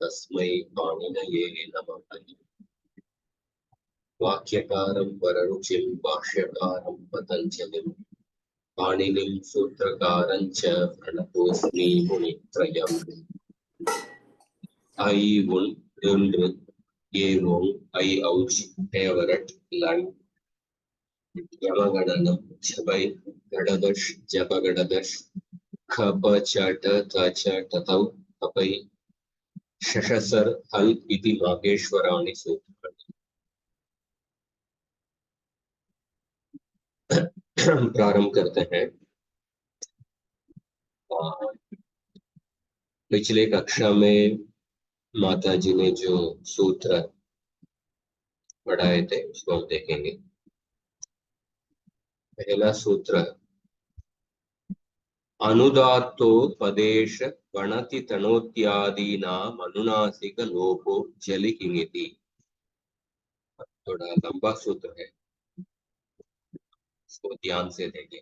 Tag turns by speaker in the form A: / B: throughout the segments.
A: तस्मै पाणिनये नमः। वाक्यकारं वररुचिं भाष्यकारं पतञ्जलिं पाणिनिं सूत्रकारं च प्रणतोऽस्मि मुनित्रयम्। ஐ உன் என்று ஏவோம் ஐ ஔச் பேவரட் லன் யமகணனம் ஜபை கடதஷ் ஜபகடதஷ் खप चट तच ततौ तपै शशसर हल इति माहेश्वराणि सूत्राणि। प्रारंभ करते हैं। पिछले कक्षा में माता जी ने जो सूत्र पढ़ाए थे उसको हम देखेंगे। पहला सूत्र अनुदात्तो पदेश वणति तनोत्यादीनाम अनुनासिक लोपो जलिकिंगिति। थोड़ा लंबा सूत्र है, इसको ध्यान से देखें।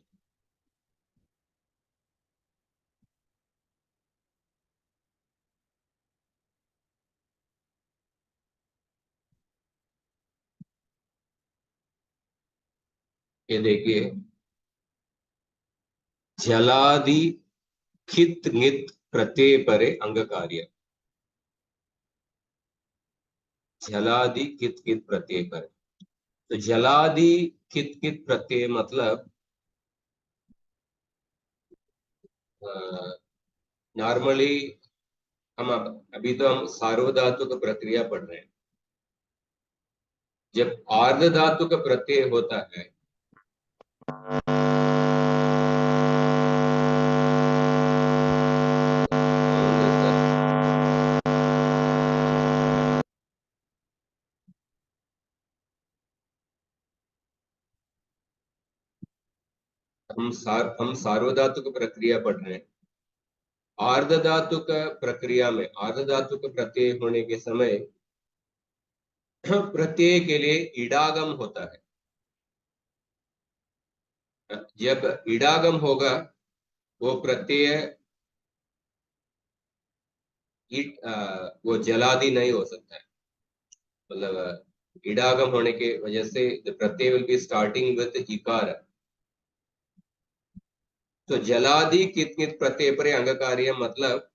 A: ये देखिए, जलादि खित नित प्रत्यय परे अंग कार्य। जलादि कित कित प्रत्यय परे, तो जलादि कित कित प्रत्यय मतलब नॉर्मली हम अभी तो हम सार्वधातुक प्रक्रिया पढ़ रहे हैं। जब आर्ध धातु का प्रत्यय होता है हम सार्वधातुक प्रक्रिया पढ़ रहे हैं। आर्ध धातु का प्रक्रिया में आर्ध धातु का प्रत्यय होने के समय प्रत्यय के लिए इडागम होता है। जब इडागम होगा वो प्रत्यय वो जलादि नहीं हो सकता है। मतलब इडागम होने के वजह से the Pratyaya will be starting with इकार। तो जलादि कित कित प्रत्यय परे अंग कार्य मतलब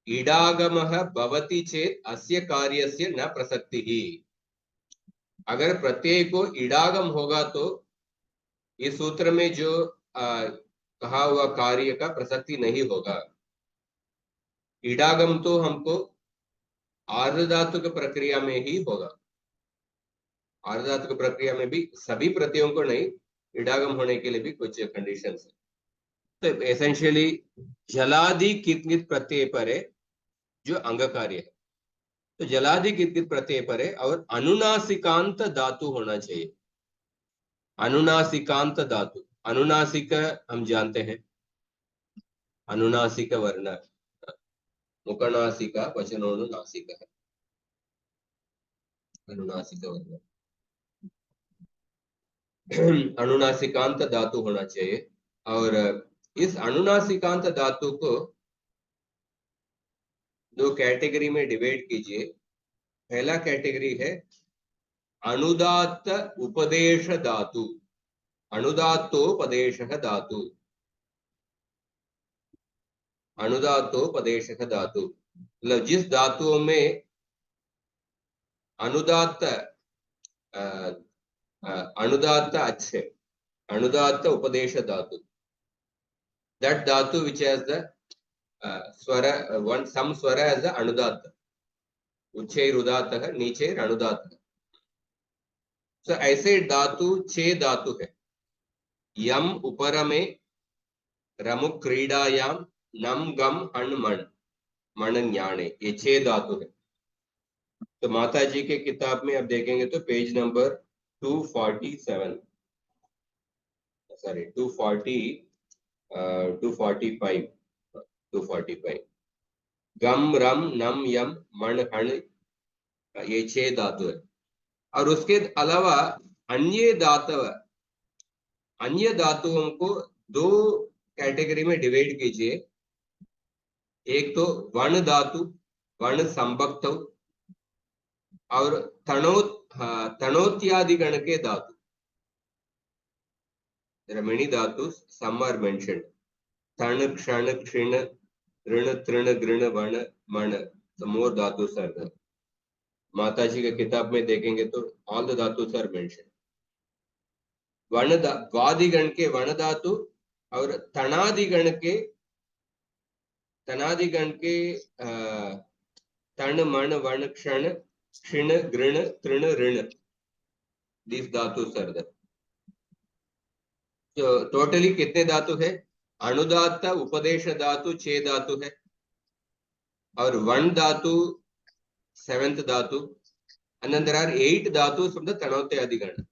A: इडागमः भवति चेत अस्य कार्यस्य न प्रसक्तिः। अगर प्रत्यय को इडागम होगा तो इस सूत्र में जो कहा हुआ कार्य का प्रसक्ति नहीं होगा। इडागम तो हमको आर्धधातुक प्रक्रिया में ही होगा। आर्धधातुक प्रक्रिया में भी सभी प्रत्ययों को नहीं, इडागम होने के लिए भी कुछ कंडीशंस है। तो एसेंशियली जलादि कित कित प्रत्यय पर है जो अंग कार्य है। तो जलादि कित कित प्रत्यय पर है और अनुनासिकांत धातु होना चाहिए। अनुनासिकांत धातु, अनुनासिक हम जानते हैं, अनुनासिक वर्ण मुखनासिका वचनोनुनासिक है। अनुनासिक वर्ण अनुनासिकांत धातु होना चाहिए। और इस अनुनासिकांत धातु को दो कैटेगरी में डिवाइड कीजिए। पहला कैटेगरी है अनुदात्त उपदेश धातु। अनुदात्तोपदेश धातु, अनुदात्तोपदेश धातु मतलब जिस धातुओं में अनुदात्त अनुदात्त अच्छे अनुदात्त उपदेश धातु, that dhatu which has the swara one some swara as the anudatta, उच्चैर उदात्तः नीचैर अनुदात्तः। तो ऐसे धातु 6 धातु है। यम उपर में, रमु क्रीडायाम, नम गम हण मण मण ज्ञाने, ये 6 धातु है। तो माता जी के किताब में अब देखेंगे तो पेज नंबर 247 सॉरी 245 गम रम नम यम मण हण, ये 6 धातु है। और उसके अलावा अन्य धातुओं को 2 कैटेगरी में डिवाइड कीजिए। एक तो वण धातु, वण संभक्त और तणोत्यादि गण के धातु. There are many dhatus. Some are mentioned. Tan, kshan, kshin, ऋण, तृण, गृण, वण, मण. So more dhatus are there. माता जी के किताब में देखेंगे तो all the dhatus are mentioned. वण वादिगण के वण धातु और तणादिगण के तण, मण, वण, क्षण, क्षिण, गृण, तृण, ऋण. These dhatus are there. तो टोटली कितने धातु है? अनुदात्त उपदेश धातु 6 धातु है और वन धातु 7th धातु, and then there are 8 dhatus from the Tanotyadi Gana.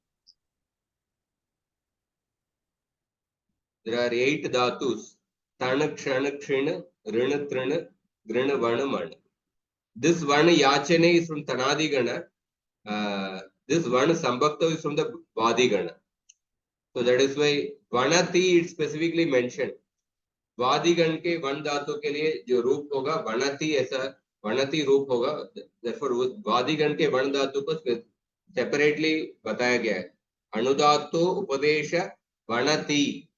A: There are 8 dhatus: Tana, Kshana, Kshina, Rina, Trina, Grina, Vana, Mana. This one Yachane is from Tanadi Gana. This one Sambhakta is from the Vadi Gana. So that is why Vanati is specifically mentioned. वादिगण के one धातु के लिए जो रूप होगा वनति, ऐसा वनति रूप होगा. therefore वादिगण के वन धातु को सेपरेटली बताया गया है. अनुदातो उपदेश वनति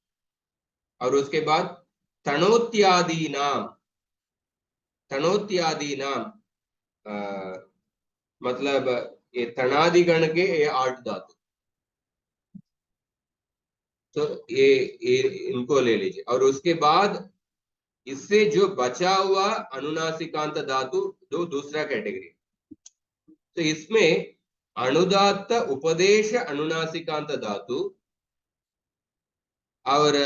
A: और उसके बाद तणोत्यादि नाम मतलब ये तणादिगण के ये 8 धातु. तो ये इनको ले लीजिए और उसके बाद इससे जो बचा हुआ अनुनासिकांत धातु दूसरा कैटेगरी. तो इसमें अनुदात्त उपदेश अनुनासिकांत धातु और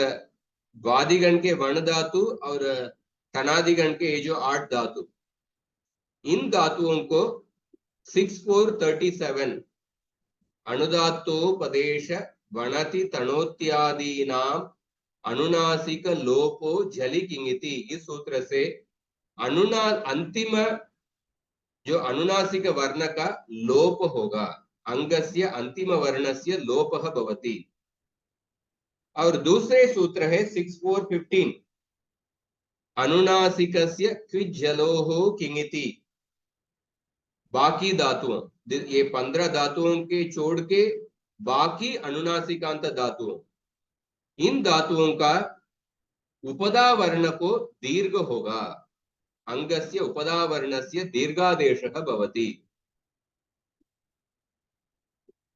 A: वादिगण के वर्ण धातु और तनादिगण के जो 8 धातु, इन धातुओं को 6437 अनुदात्तोपदेश वणति तणोत्यादीनाम अनुनासिक लोपो झलि किंगिति. इस सूत्र से अंतिम जो अनुनासिक वर्ण का लोप होगा, अंगस्य अंतिम वर्णस्य लोपः भवति. और दूसरे सूत्र है 6415 अनुनासिकस्य क्विज्जलोः किंगिति. बाकी धातुओं, ये 15 धातुओं के छोड़ के बाकी अनुनासिकांत धातुओं, इन धातुओं का उपदा वर्ण को दीर्घ होगा. अंगस्य उपदा वर्णस्य दीर्घादेशः भवति.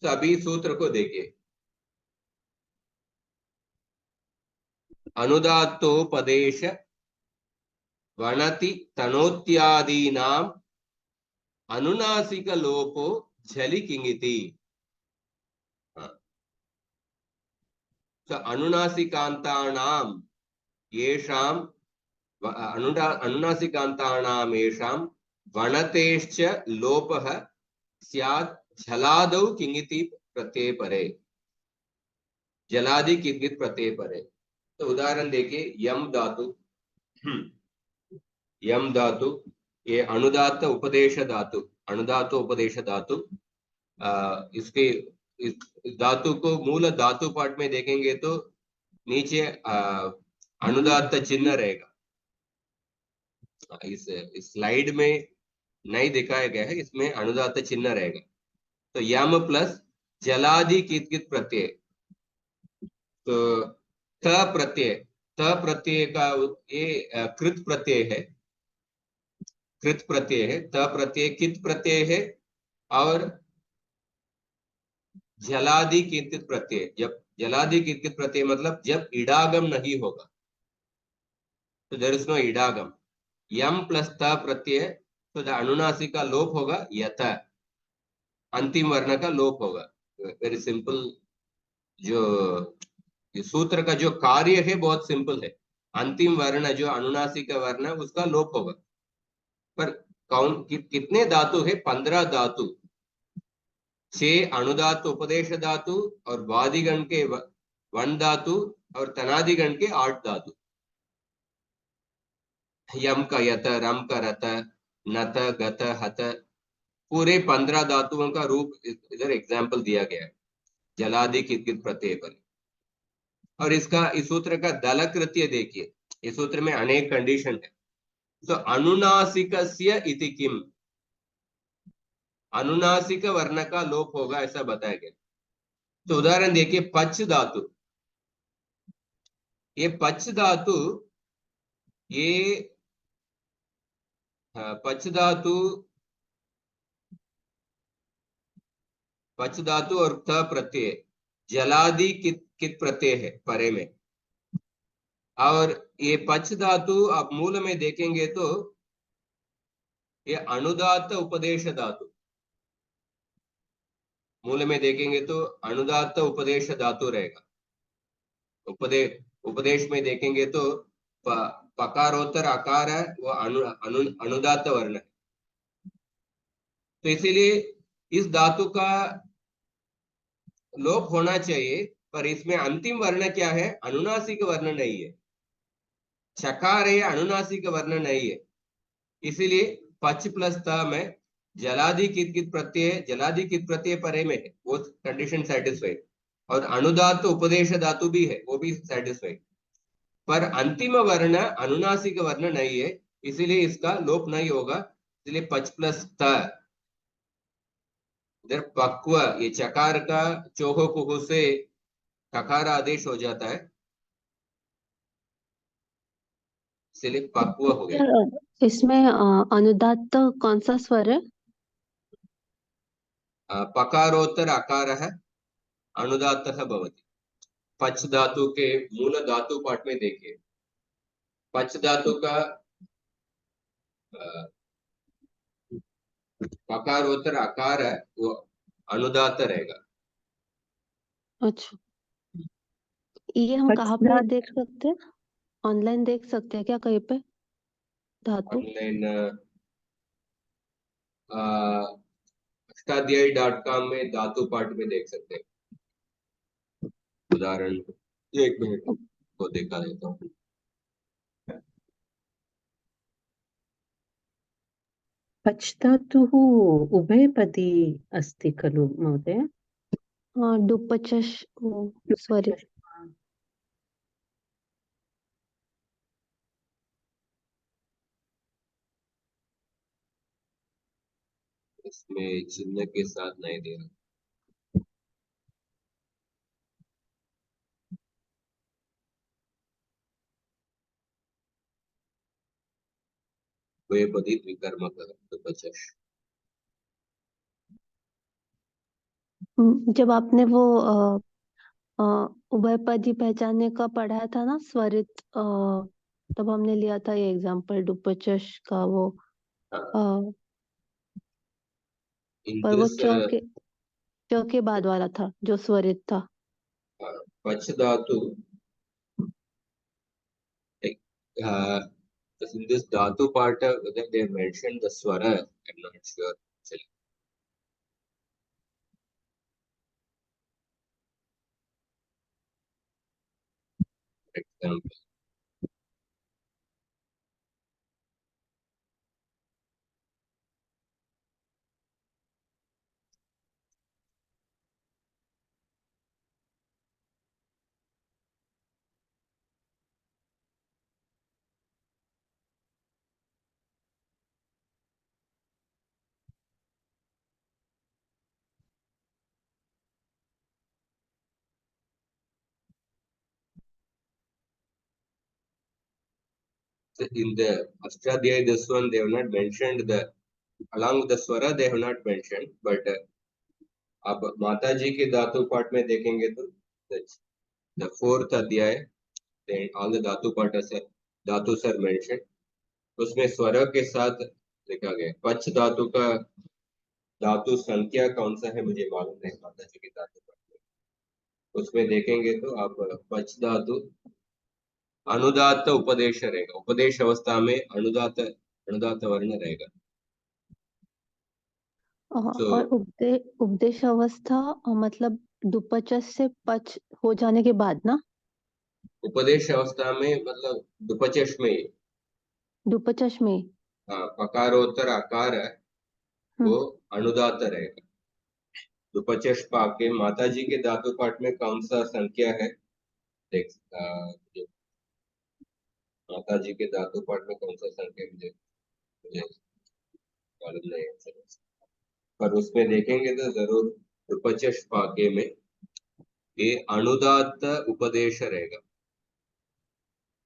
A: तो अभी सूत्र को देखिए. अनुदात्तोपदेश वणति तनोत्यादीनाम अनुनासिक लोपो झलि किंगिति. तो अनुनासिकांतानाम येषाम अनुनासिकांतानाम येषाम वणतेश्च लोपः स्यात् झलादौ किंगिति प्रत्यय परे. जलादि किंगित प्रत्यय परे. तो उदाहरण देखिए. यम धातु ये अनुदात्त उपदेश धातु, इसके इस धातु को मूल धातु पाठ में देखेंगे तो नीचे अनुदात्त चिन्ह रहेगा. इस स्लाइड में नहीं दिखाया गया है, इसमें अनुदात्त चिन्ह रहेगा. तो यम प्लस जलादि कित प्रत्यय. तो त प्रत्यय का ये कृत प्रत्यय है. त प्रत्यय कित प्रत्यय है और जलादि किंचित प्रत्यय. जब जलादि किंचित प्रत्यय मतलब जब इडागम नहीं होगा, तो देयर इज नो इडागम. यम प्लस त प्रत्यय, तो द अनुनासिक का लोप होगा यत, अंतिम वर्ण का लोप होगा. Very simple. जो सूत्र का जो कार्य है बहुत सिंपल है. अंतिम वर्ण जो अनुनासिक वर्ण उसका लोप होगा. पर कितने धातु है? 15 धातु. 6 अनुदात्त उपदेश धातु और वादिगण के वन धातु और तनादिगण के 8 धातु. यम का यत, रम का रत, नत, गत, हत, पूरे 15 धातुओं का रूप इधर एग्जाम्पल दिया गया है. जलादि कित प्रत्यय पर. और इस सूत्र का दल कृत्य देखिए. इस सूत्र में अनेक कंडीशन है. तो अनुनासिकस्य इति किम, अनुनासिक वर्ण का लोप होगा ऐसा बताया गया। तो उदाहरण देखिए, पच धातु, ये पच धातु, ये पच धातु, पच धातु और त प्रत्यय जलादि कित कित प्रत्यय है परे में। और ये पच धातु आप मूल में देखेंगे तो ये अनुदात्त उपदेश धातु, मूल में देखेंगे तो अनुदात्त उपदेश धातु रहेगा। उपदेश में देखेंगे तो पकारोत्तर आकार है, वो अनुदात्त वर्ण है। तो इसीलिए इस धातु का लोप होना चाहिए, पर इसमें अंतिम वर्ण क्या है, अनुनासिक वर्ण नहीं है। चकार है, अनुनासिक वर्ण नहीं है। इसीलिए पच प्लस त में जलादि कित कित प्रत्यय, जलादि कित प्रत्यय परे में है, वो कंडीशन सेटिस्फाइड। और अनुदात उपदेश धातु भी है, वो भी सेटिस्फाइड। पर अंतिम वर्ण अनुनासिक वर्ण नहीं है, इसीलिए इसका लोप नहीं होगा। इसलिए पच प्लस त, इधर पक्व, ये चकार का चोहो कुहू से ककार आदेश हो जाता है, इसलिए पक्व हो गया।
B: इसमें अनुदात्त कौन सा स्वर है?
A: पकारोत्तर आकार है, अनुदात भवति। पच धातु के मूल धातु पाठ में देखिए, पच धातु का पकारोत्तर आकार है, वो अनुदात रहेगा।
B: अच्छा, ये हम कहाँ पे देख सकते हैं? ऑनलाइन देख सकते हैं क्या कहीं पे धातु?
A: ऑनलाइन अष्टाध्यायी.com में धातु पाठ में देख सकते हैं। उदाहरण, एक मिनट को देखा देता हूँ।
C: पच्धातुः उभयपदी अस्ति खलु महोदय?
B: हाँ, डुपचश स्वरित।
A: इसमें चिन्ह के साथ नहीं दे रहा। उभयपदी द्विकर्मक दुपचश।
B: जब आपने वो उभयपदी पहचानने का पढ़ाया था ना, स्वरित, तब हमने लिया था ये एग्जाम्पल डुपचश का, वो पर वो चौके बाद वाला था जो स्वरित था।
A: पच धातु, in this dhatu part, whether they mentioned the swara, I'm not sure actually. For example, in the Ashtadhyayi, this one they have not mentioned the, along with the swara they have not mentioned, but आप माता जी के धातु पाठ में देखेंगे तो the fourth अध्याय, then all the धातु पाठ are धातु सर mentioned, उसमें स्वर के साथ लिखा गया। पच धातु का धातु संख्या कौन सा है मुझे मालूम नहीं, माता जी के धातु पाठ में उसमें देखेंगे तो आप पच धातु अनुदात उपदेश रहेगा, उपदेश अवस्था में अनुदात अनुदात वर्ण रहेगा।
B: और उपदेश अवस्था मतलब दुपचश से पच हो जाने के बाद ना?
A: उपदेश अवस्था में मतलब दुपचश में,
B: दुपचश में
A: हाँ, पकारोत्तर आकार है, वो अनुदात रहेगा। दुपचश पाके माता जी के धातु पाठ में कौन सा संख्या है देख, माता जी के धातु पाठ में कौन सा संख्या मुझे मुझे मालूम नहीं है, पर उसमें देखेंगे तो जरूर उपचष पाके में ये अनुदात्त उपदेश रहेगा।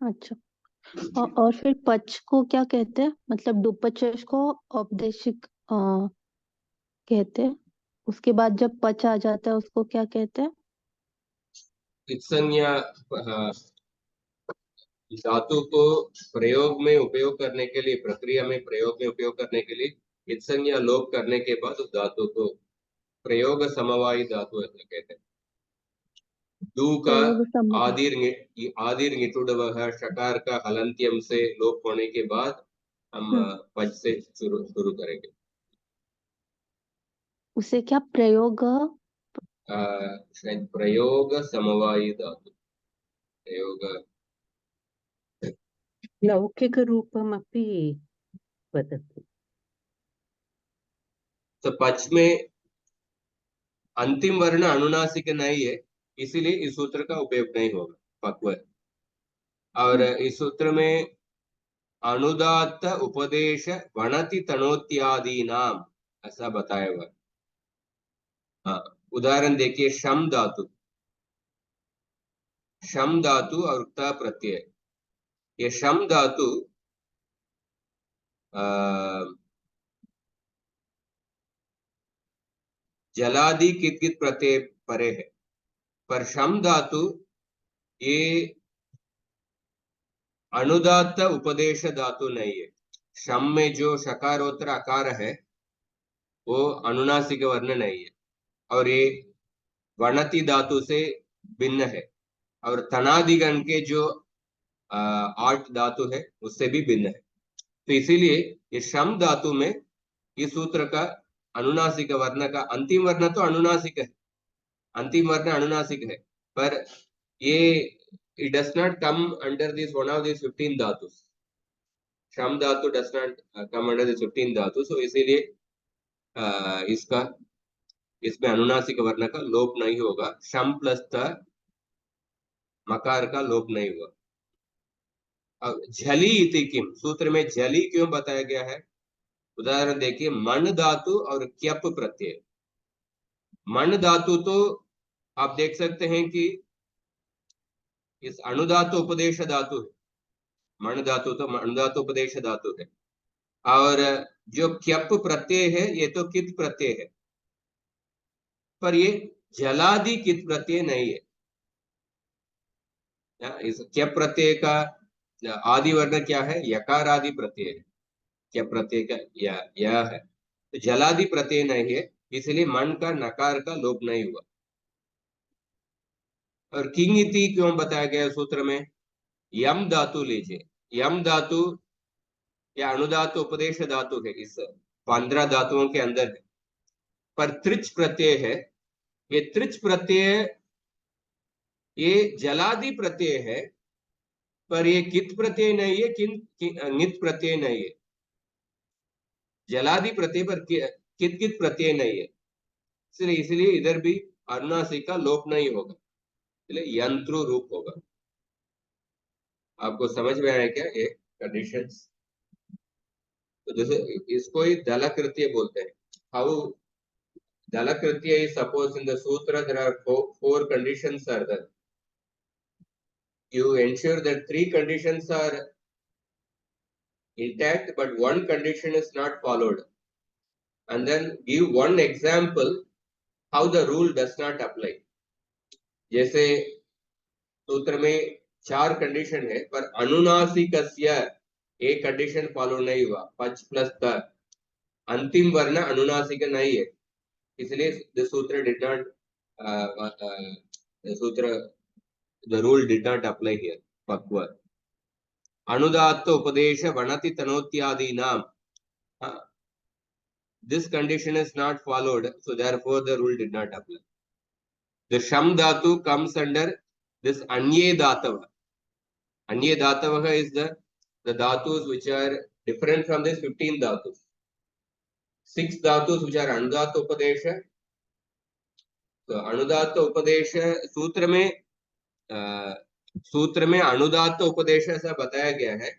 B: अच्छा, और फिर पच को क्या कहते हैं? मतलब डुपचेश को औपदेशिक कहते हैं। उसके बाद जब पच आ जाता है उसको क्या कहते हैं?
A: इत्संज्ञा धातु को प्रयोग में उपयोग करने के लिए, प्रक्रिया में प्रयोग में उपयोग करने के लिए इत्संज्ञा लोप करने के बाद उस धातु को प्रयोग समवायी धातु ऐसा कहते हैं। दू का
B: प्रयोग समय।
A: आदिर निटुडवः शकार का हलंत्यम से लोप होने के बाद हम पच से शुरू करेंगे।
B: उसे क्या प्रयोग?
A: शायद प्रयोग समवायी धातु, प्रयोग
C: लौकिकरूपमपि वदतु।
A: तो पच में अंतिम वर्ण अनुनासिक नहीं है, इसीलिए इस सूत्र का उपयोग नहीं होगा, पक्व है। और इस सूत्र में अनुदात्त उपदेश वणति तनोत्यादि नाम ऐसा बताया हुआ है। हाँ, उदाहरण देखिए, शम धातु, शम धातु और ता प्रत्यय। ये शम धातु जलादि कित प्रत्यय परे है, पर शम धातु ये अनुदात्त उपदेश धातु नहीं है। शम में जो शकारोत्तर आकार है वो अनुनासिक वर्ण नहीं है, और ये वणति धातु से भिन्न है, और तनादिगण के जो आठ धातु है उससे भी भिन्न है। तो इसीलिए ये शम धातु में इस सूत्र का अनुनासिक वर्ण का अंतिम वर्ण तो अनुनासिक है, अंतिम वर्ण अनुनासिक है, पर ये it does not come under this one of these 15 धातु। शम धातु does not come under this 15 धातु, सो इसीलिए इसका इसमें अनुनासिक वर्ण का लोप नहीं होगा। शम प्लस त मकार का लोप नहीं हुआ। अब झली इति किम, सूत्र में झली क्यों बताया गया है? उदाहरण देखिए, मन धातु और क्यप प्रत्यय। मन धातु तो आप देख सकते हैं कि इस अनुधातु उपदेश धातु है, मन धातु तो अनुधातु उपदेश धातु है, और जो क्यप प्रत्यय है ये तो कित प्रत्यय है, पर ये जलादि कित प्रत्यय नहीं है। इस क्यप प्रत्यय का आदि वर्ण क्या है? यकार आदि प्रत्यय है। क्यप प्रत्यय का यह है, तो जलादि प्रत्यय नहीं है, इसलिए मन का नकार का लोप नहीं हुआ। और किंग इति क्यों बताया गया सूत्र में? यम धातु लीजिए, यम धातु या अनुधातु उपदेश धातु है, इस 15 धातुओं के अंदर है, पर त्रिच प्रत्यय है। ये त्रिच प्रत्यय ये जलादि प्रत्यय है, पर ये कित प्रत्यय नहीं है, नित प्रत्यय नहीं है। जलादि प्रत्यय पर कित कित प्रत्यय नहीं है, इसलिए इधर भी अनुनासिक का लोप नहीं होगा, इसलिए यंत्रु रूप होगा। आपको समझ में आया क्या ये कंडीशंस? तो जैसे इसको ही दलकृत्य बोलते हैं। हाउ दलकृत्य is suppose in the sutra there are four conditions are there. You ensure that 3 conditions are intact, but one condition is not followed, and then give one example how the rule does not apply. जैसे सूत्र में 4 condition है, पर अनुनासिकस्य एक condition follow नहीं हुआ, पच plus त, अंतिम वर्ण अनुनासिक नहीं है, इसलिए the सूत्र did not the सूत्र the rule did not apply here. पक्व अनुदात्त उपदेश वणति तनोत्यादि नाम, this condition is not followed, so therefore the rule did not apply. The sham dhatu comes under this anye dhatava. Anye dhatava is the dhatus which are different from this 15 dhatus. 6 dhatus which are anudatta upadesha. So anudatta upadesha सूत्र में सूत्र में अनुदात्त उपदेश ऐसा बताया गया है,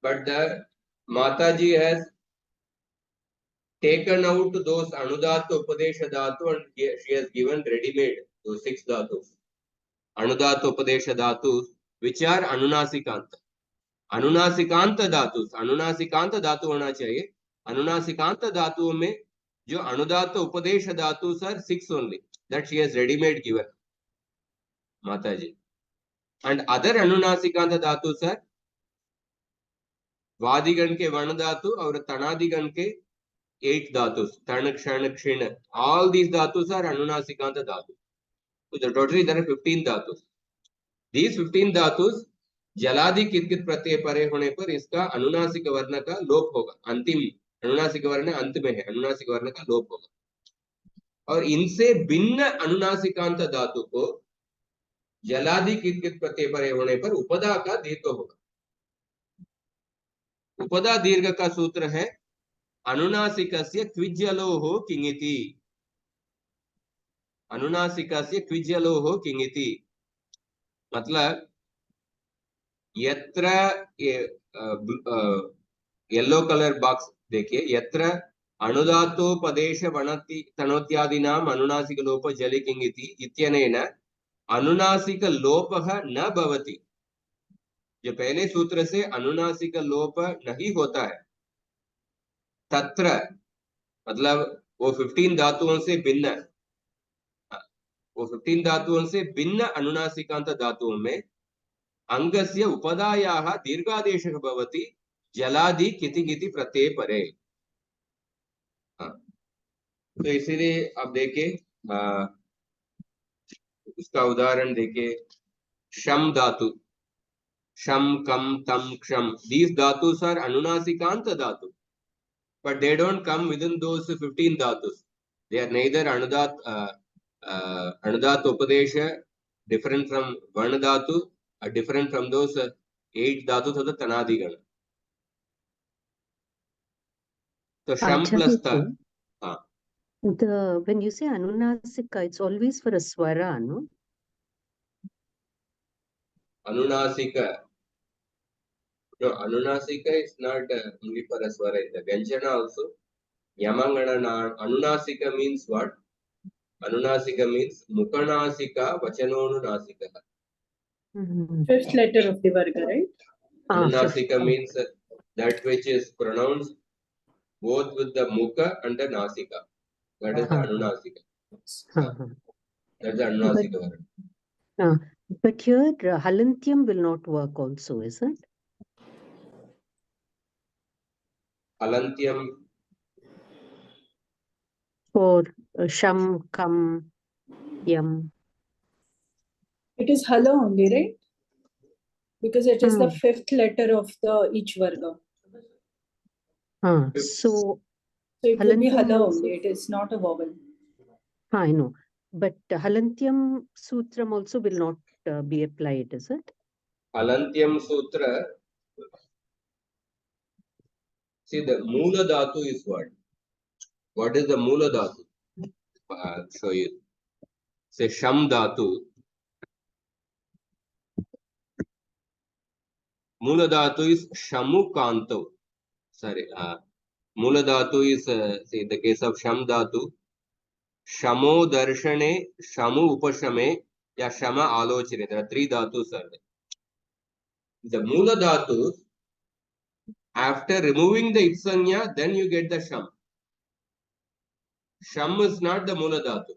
A: बट द माताजी has taken out those anudatta upadesha dhatu and she has given ready made those 6 dhatus, anudatta upadesha dhatus, which are anunasikanta. अनुनासिकांत धातु, अनुनासिकांत धातु होना चाहिए। अनुनासिकांत धातुओं में जो अनुदात्त उपदेश धातु sir 6 only that she has ready made given माता जी, and other अनुनासिकांत धातु सर वादिगण के वर्ण धातु और तनादिगण के 8 धातु, तण क्षण क्षीण, all these dhatus are anunasikanta धातु। So totally there are 15 dhatus. These 15 धातुस जलादि कित प्रत्यय परे होने पर इसका अनुनासिक वर्ण का लोप होगा। अंतिम अनुनासिक वर्ण अंत में है, अनुनासिक वर्ण का लोप होगा। और इनसे भिन्न अनुनासिकांत धातु को जलादि कित प्रत्यय परे होने पर उपदा का दीर्घ होगा। उपदा दीर्घ का सूत्र है अनुनासिकस्य क्विज्जलोः किङिति, अनुनासिकस्य क्विज्जलोः किङिति, मतलब यत्र येलो कलर बॉक्स देखिए, यत्र अनुदात्तोपदेश वणति तनोत्यादीनाम अनुनासिक लोप जलि किङिति इत्यनेन अनुनासिक लोपः न भवति। जो पहले सूत्र से अनुनासिक लोप नहीं होता है, तत्र मतलब वो 15 धातुओं से भिन्न, वो 15 धातुओं से भिन्न अनुनासिकांत धातुओं में अंगस्य उपदायाः दीर्घादेशः भवति जलादि किति प्रत्यय परे। तो इसीलिए आप देखें उसका उदाहरण देखें, शम धातु, शम कम तम क्षम, these dhatus are anunasikanta dhatu, but they don't come within those 15 dhatus. They are neither anudat upadesha, different from varna dhatu, are different from those 8 dhatus of the tanadigana. So sham plus ta.
C: When you say anunasika, it's always for a swara, no?
A: Anunasika. No, anunasika is not only for a swara. In the Vyanjana also, Yamangana anunasika means what? Anunasika means Mukhanasika Vachanonunasika.
D: Fifth letter of the Varga, right?
A: Anunasika means that which is pronounced both with the Mukha and the Nasika. That is the Anunasika. That's the Anunasika word.
C: But here Halantyam will not work also, is it?
A: Halantyam
C: For sham, kam, yam.
D: It is hala only, right? Because it is the fifth letter of the each Varga.
C: So
D: it will be hala only. It is not a vowel.
C: I know. But Halantyam Sutram also will not be applied, is it?
A: Halantyam Sutra. See, the Mula Dhatu is what? What is the Mula Dhatu? I'll show you. Say Sham Dhatu. Mula Dhatu is Shamu Kanto. Sorry. Mula Dhatu is, see, in the case of Sham Dhatu, Shamo Darshane, Shamu Upashame, ya Shama Alochane. There are 3 dhatus are there. The Mula Dhatu, after removing the Itsanya, then you get the Sham. Sham is not the Mula Dhatu.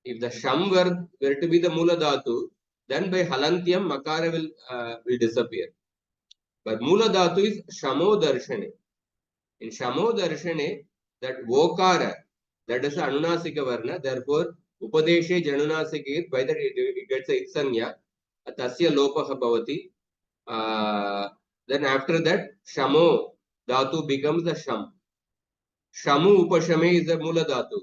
A: If the Sham were to be the Mula Dhatu, then by Halantyam, Makara will disappear. But Mula Dhatu is Shamo Darshane. In Shamo Darshane, that Vokara, that is Anunasika Varna, therefore, Upadeshe Janunasika, by that it gets a Itsanya, Tasya Lopaha Bhavati. Then after that, Shamo Dhatu becomes the Sham. Shamu Upashame is the Mula Dhatu.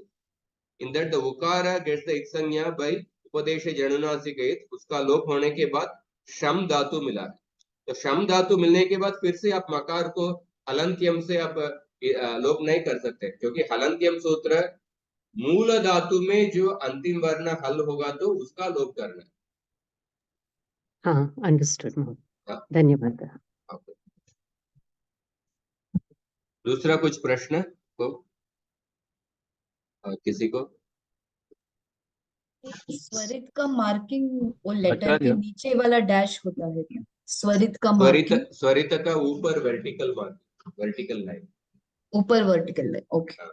A: In that the Ukara gets the Itsanya by Upadeshe Janunasika, uska lop hone ke baad Sham Dhatu mila hai. तो शम धातु मिलने के बाद फिर से आप मकार को हलंत्यम से आप लोप नहीं कर सकते, क्योंकि हलंत्यम सूत्र मूल धातु में जो अंतिम वर्ण हल होगा तो उसका लोप करना है।
C: हाँ, अंडरस्टूड महोदय,
A: हाँ,
C: धन्यवाद।
A: ओके। दूसरा कुछ प्रश्न को किसी को?
E: स्वरित का मार्किंग वो लेटर के
F: आचार्य
E: नीचे वाला डैश होता है क्या? स्वरित का
A: स्वरित
E: मार्किंग
A: स्वरित का ऊपर वर्टिकल मार्क, वर्टिकल लाइन,
E: ऊपर वर्टिकल है, ओके।
A: हाँ।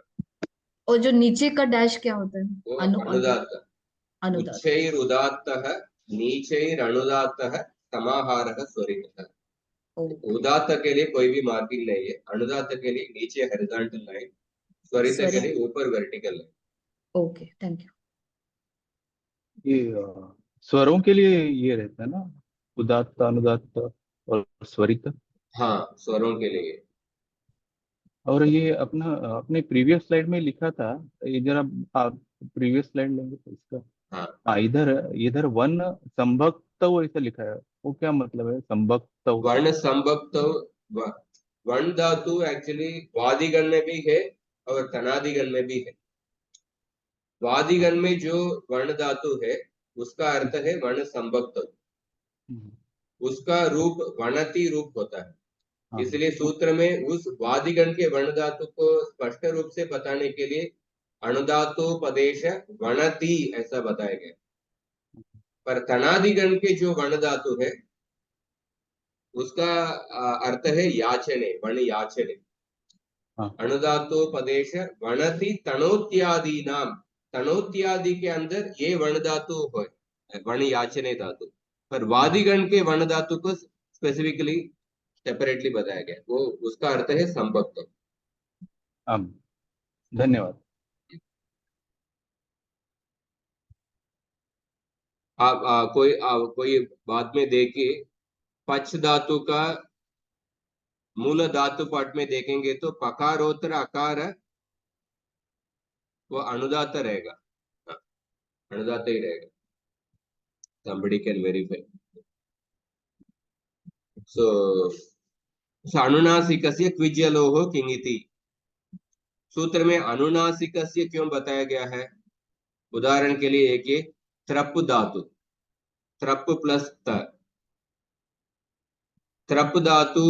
E: और जो नीचे का डैश क्या होता है?
A: वो
E: अनु
A: अनुदात्त।
E: अनुदात।
A: उच्चैरुदात्तः नीचैरनुदात्तः समाहारः स्वरितः।
E: ओके।
A: उदात्त के लिए कोई भी मार्किंग नहीं है, अनुदात्त के लिए नीचे हॉरिजॉन्टल लाइन, स्वरित के
E: स्वरित,
A: लिए ऊपर vertical line.
E: Okay, thank you.
F: ये स्वरों के लिए ये रहता है ना, उदात्त अनुदात्त और स्वरित।
A: हाँ, स्वरों के लिए।
F: और ये अपना अपने प्रीवियस स्लाइड में लिखा था, ये जरा आप प्रीवियस स्लाइड लेंगे तो इसका
A: हाँ,
F: इधर इधर वन संभक्त ऐसा लिखा है, वो क्या मतलब है संभक्त?
A: वर्ण संभक्त वर्ण धातु एक्चुअली वादिगण में भी है और तनादिगण में भी है। वादिगण में जो वर्ण धातु है उसका अर्थ है वर्ण संभक्त, उसका रूप वनति रूप होता है।
F: हाँ,
A: इसलिए सूत्र में उस वादिगण के वर्ण धातु को स्पष्ट रूप से बताने के लिए अनुदातोपदेश वनति ऐसा बताया गया। पर तनादिगण के जो वर्ण धातु है उसका अर्थ है याचने, वर्ण याचने।
F: हाँ।
A: अनुदातोपदेश वनति तनोत्यादि नाम, तनोत्यादि के अंदर ये वर्ण धातु है, वर्ण याचने धातु। पर वादिगण के वर्ण धातु को स्पेसिफिकली सेपरेटली बताया गया, वो उसका अर्थ है संभक्त।
F: धन्यवाद।
A: आप कोई बाद में देखिए, पक्ष धातु का मूल धातु पाठ में देखेंगे तो पकारोत्तर अकार वो अनुदात रहेगा, हाँ, अनुदात ही रहेगा। somebody can verify. So अनुनासिकस्य क्विज्यलोः किंगिति, सूत्र में अनुनासिकस्य क्यों बताया गया है? उदाहरण के लिए एक ये त्रप धातु, त्रप प्लस त, त्रप धातु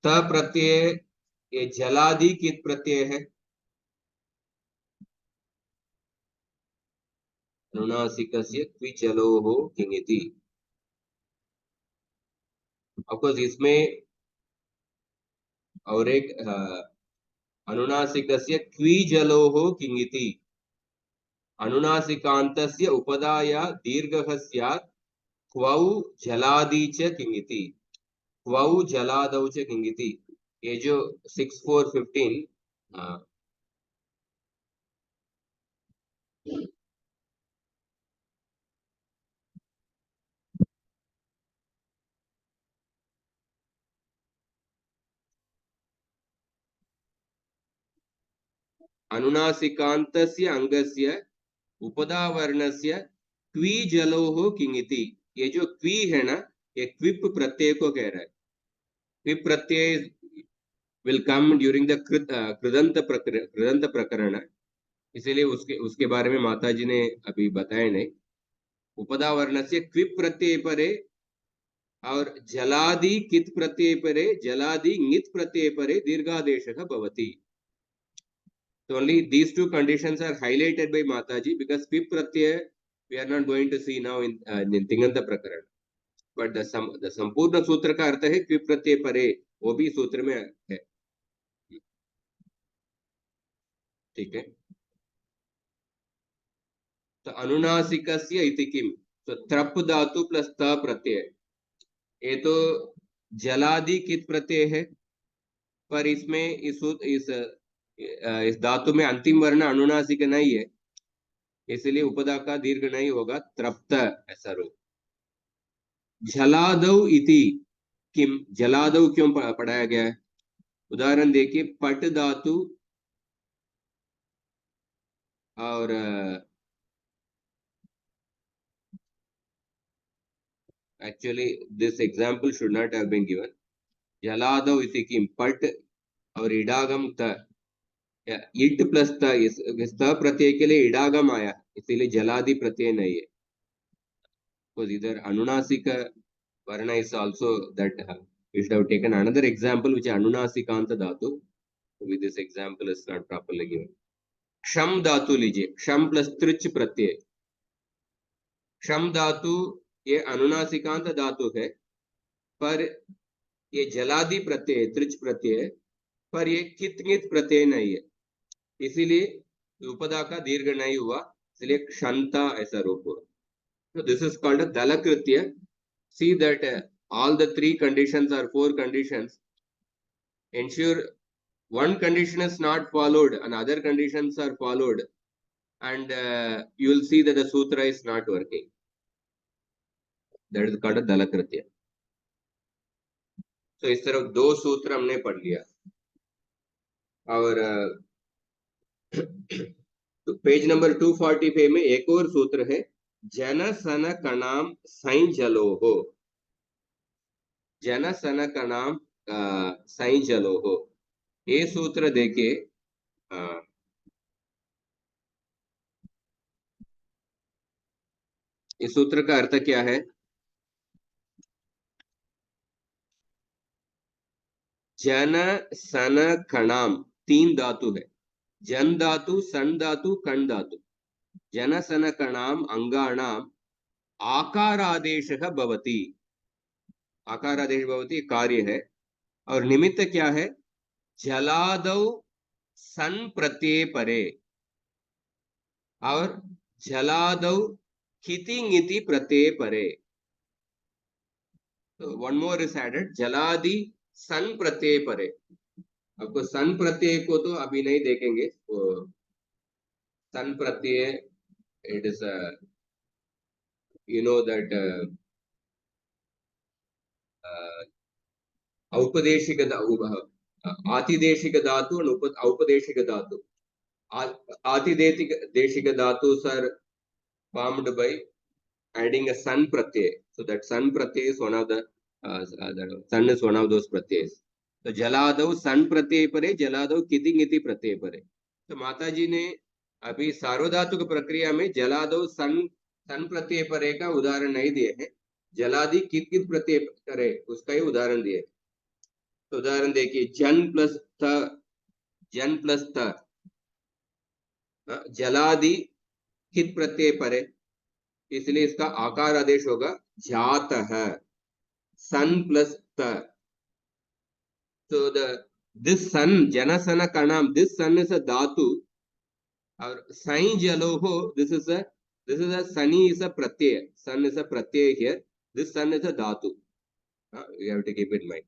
A: त प्रत्यय ये जलादि कित प्रत्यय है? अनुनासिकस्य क्विजलोः किंगिति। ऑफकोर्स इसमें और एक अनुनासिकस्य क्विजलोः किंगिति, अनुनासिकान्तस्य उपधाया दीर्घः स्यात् क्वौ जलादि च किंगिति, क्वौ जलादौ च किंगिति। ये जो 6-4-15 अनुनासिकान्तस्य अंगस्य उपधावर्णस्य क्वी जलोः किंगिति। ये जो क्वी है ना, ये क्विप प्रत्यय को कह रहा है। क्विप प्रत्यय विल कम ड्यूरिंग द कृदंत प्रकरण, इसीलिए उसके बारे में माताजी ने अभी बताया नहीं। उपधावर्ण से क्विप प्रत्यय परे और जलादि कित प्रत्यय परे, जलादि ङित प्रत्यय परे दीर्घादेशः भवति। So only these two conditions are highlighted by Mataji because Pip Pratyaya we are not going to see now in Tinganta Prakarana. But the Sampurna Sutra का अर्थ है Pip Pratyaya परे, वो भी सूत्र में है। ठीक है, तो अनुनासिकस्य इति किम, तो त्रप धातु प्लस त प्रत्यय, ये तो जलादि कित प्रत्यय है, पर इसमें इस धातु में अंतिम वर्ण अनुनासिक नहीं है, इसलिए उपदा का दीर्घ नहीं होगा, त्रप्त ऐसा रूप। जलादौ इति किम, जलादौ क्यों पढ़ाया गया है? उदाहरण देखिए, पट धातु और actually this example should not have been given. जलादौ इति किम, पट और इडागम त, इट प्लस त, इस त प्रत्यय के लिए इडागम आया, इसीलिए जलादि प्रत्यय नहीं है। because either Anunasika Varna is also that we should have taken another example which is Anunasikanta Dhatu. With this example is not properly given. Ksham Dhatu लीजिए, Ksham plus Trich प्रत्यय. Ksham Dhatu ये अनुनासिकांत धातु है, पर ये जलादि प्रत्यय त्रिच प्रत्यय, पर ये कित प्रत्यय नहीं है, इसीलिए उपदा का दीर्घ नहीं हुआ, इसलिए क्षंता ऐसा रूप हुआ. So this is called a dalakritya. See that all the three conditions or four conditions ensure one condition is not followed and other conditions are followed, and you will see that the sutra is not working. That is called a dalakritya. तो इस तरफ दो सूत्र हमने पढ़ लिया. और तो पेज नंबर 245 में एक और सूत्र है, जन सन कणाम साई जलो हो. जन सन कणाम साई जलो हो, ये सूत्र देखे. इस सूत्र का अर्थ क्या है? जन सन कणाम तीन धातु है, जन धातु, सन धातु, कण धातु. जन सन कणाम अंगाणाम आकारादेशः भवति. आकारादेश भवति कार्य है, और निमित्त क्या है? जलादौ सन प्रत्यय परे और जलादौ कितिंग इति प्रत्यय परे. तो वन मोर इज एडेड, जलादि सन प्रत्यय परे. आपको सन प्रत्यय को तो अभी नहीं देखेंगे. सन प्रत्यय it is you know that औपदेशिक आतिदेशिक धातु और औपदेशिक धातु. आतिदेशिक धातुs are formed by adding a sun pratyay. So that sun pratyay is one of the sun is one of those pratyayas. तो जलादौ सन प्रत्यय परे, जलादौ कितिंग इति प्रत्यय परे. तो माता जी ने अभी सार्वधातुक प्रक्रिया में जलादौ सन प्रत्यय परे का उदाहरण नहीं दिए हैं, जलादि कित प्रत्यय परे उसका ही उदाहरण दिए. तो उदाहरण देखिए, जन प्लस त, जलादि कित प्रत्यय परे, इसलिए इसका आकार आदेश होगा जात है. सन प्लस त. So this sun, janasana kanam, this sun is a dhatu. Or sai jaloho, this is a sani is a pratyay. Sun is a pratyay here. This sun is a dhatu. You have to keep it in mind.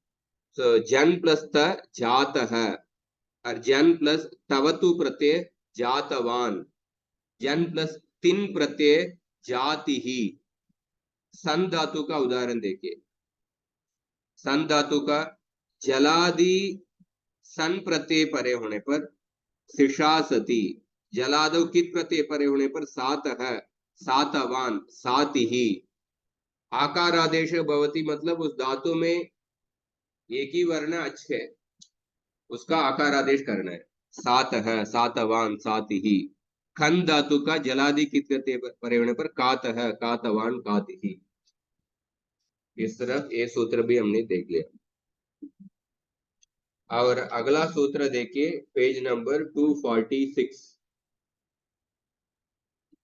A: So jan plus ta jatah, or jan plus tavatu pratyay jatavan. Jan plus tin pratyay jatihi. सन धातु का उदाहरण देखिए. सन धातु का जलादि सन प्रत्यय परे होने पर शिशासति, जलादौ कित प्रत्यय परे होने पर सात है, सातवान, सातिही. आकार आदेश भवति मतलब उस धातु में एक ही वर्ण अच्छे है, उसका आकार आदेश करना है. सात है, सातवान, सातिही. खन धातु का जलादि कित प्रत्यय परे होने पर कात है, कातवान, कातिही. इस तरफ ये सूत्र भी हमने देख लिया. और अगला सूत्र देखिए, पेज नंबर 246.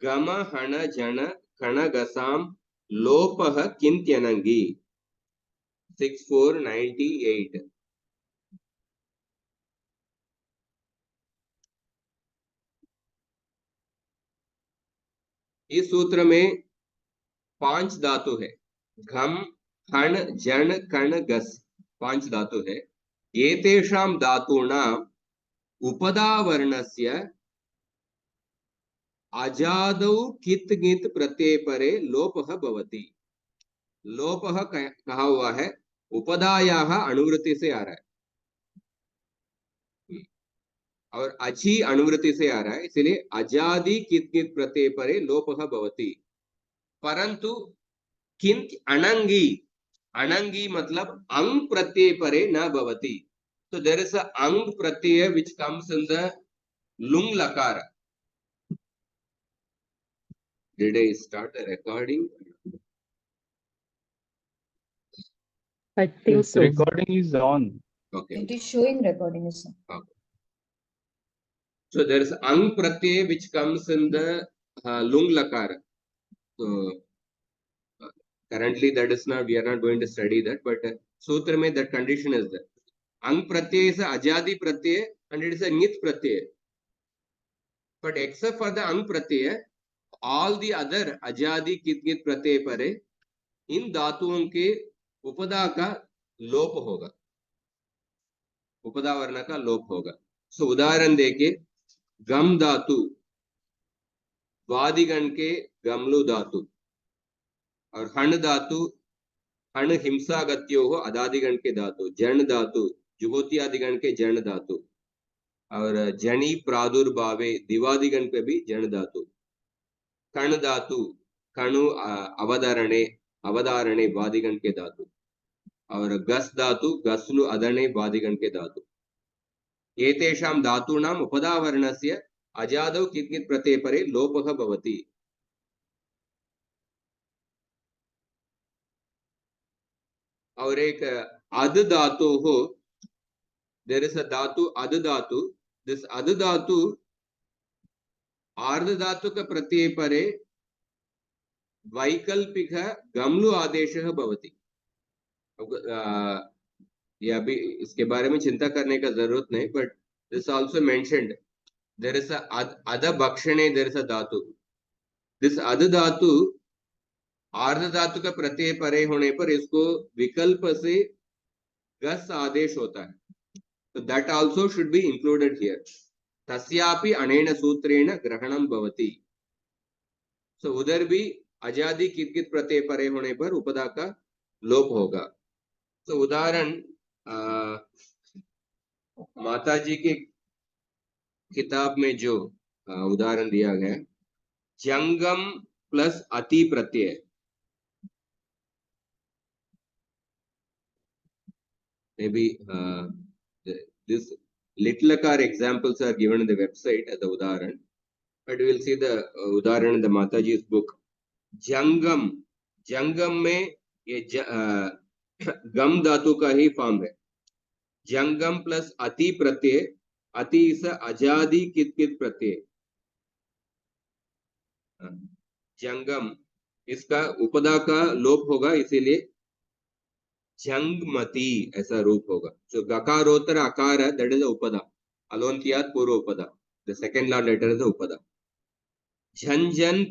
A: गम हण जन कण गसाम लोपः किंत्यनंगी. 6498. इस सूत्र में 5 धातु है. घम, हण, जन, कण, गस 5 धातु है. एतेषां धातूनां उपधावर्णस्य अजादौ कित गित प्रत्यय परे लोपः भवति. लोपः कहा हुआ है, उपधायाः अनुवृत्ति से आ रहा है और अच्छी अनुवृत्ति से आ रहा है, इसलिए अजादि कित गित प्रत्यय परे लोपः भवति. परंतु किंच अनंगी, अनंगी मतलब अंग प्रत्यय परे न भवति. So there is a ang pratyaya which comes in the lung lakara. Did I start the recording?
C: I think
F: Yes,
C: so.
F: recording is on.
A: Okay.
E: It is showing recording is on.
A: So there is ang pratyay which comes in the lung lakara. So currently that is not, we are not going to study that, but sutra mein that condition is there. Ang pratyay is a ajadi pratyay and it is a nit pratyay. But except for the ang pratyay, all the other ajadi kit nit pratyay pare, इन धातुओं के उपदा का लोप होगा, उपदा वर्ण का लोप होगा. सो उदाहरण देके गम धातु वादिगण के गमलु धातु और हण धातु हण हिंसागत्यो हो अदादिगण के धातु, जन धातु जुहोती आदिगण के जन धातु और जनी प्रादुर्भावे दिवादिगण पे भी जन धातु. कण धातु कणु अवधारणे अवधारणे वादिगण के धातु और गस धातु गस्लु अदने वादिगण के धातु. एतेषां धातूनाम् उपधावर्णस्य अजादौ कित्कित् प्रत्यये परे लोपः भवति. और एक अद धातु हो, देयर इज अ धातु अद धातु. दिस अद धातु आर्ध धातु का प्रत्यये परे वैकल्पिक गमलु आदेशः भवति. ये अभी इसके बारे में चिंता करने का जरूरत नहीं, but this also mentioned there is a अद भक्षणे देयर इज अ धातु. दिस अद धातु आर्ध धातु का प्रत्यय परे होने पर इसको विकल्प से गस आदेश होता है. तो that also should be included here. तस्यापि अनेन सूत्रेण ग्रहणं भवति. सो उधर भी अजादि कित प्रत्यय परे होने पर उपदा का लोप होगा. तो उदाहरण माताजी के किताब में जो उदाहरण दिया गया, जंगम प्लस अति प्रत्यय. Maybe this little car examples are given in the website as the udaharan, but we will see the udaharan in the Mataji's book. जंगम, जंगम में ये गम धातु का ही फॉर्म है. जंगम प्लस अति प्रत्यय, अति इस अजादि कित प्रत्यय. जंगम इसका उपदा का लोप होगा, इसीलिए जंगमती ऐसा रूप होगा. सो गकारोत्तर अकार, दैट इज द उपदा. अलोन्त्यात् पूर्व उपदा, the second last letter is the उपदा. झंझन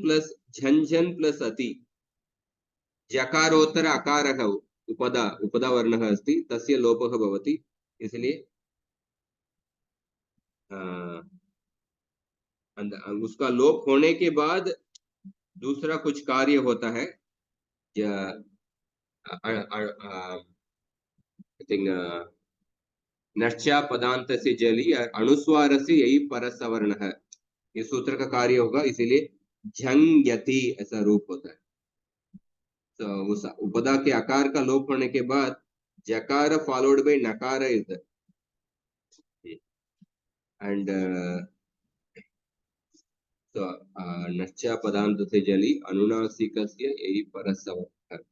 A: प्लस अति, जकारोत्तर अकारः उपदा, उपदा वर्णः अस्ति, तस्य लोपः भवति. इसलिए उसका लोप होने के बाद दूसरा कुछ कार्य होता है. नश्चा पदांत से जली अनुस्वार से यही परसवर्णः, ये सूत्र का कार्य होगा, इसीलिए झंग्यति ऐसा रूप होता है. तो उस उपदा के आकार का लोप होने के बाद जकार फॉलोड बाय नकार इज द एंड तो नश्चा पदांत से जली अनुनासिकस्य यही परसवर्णः.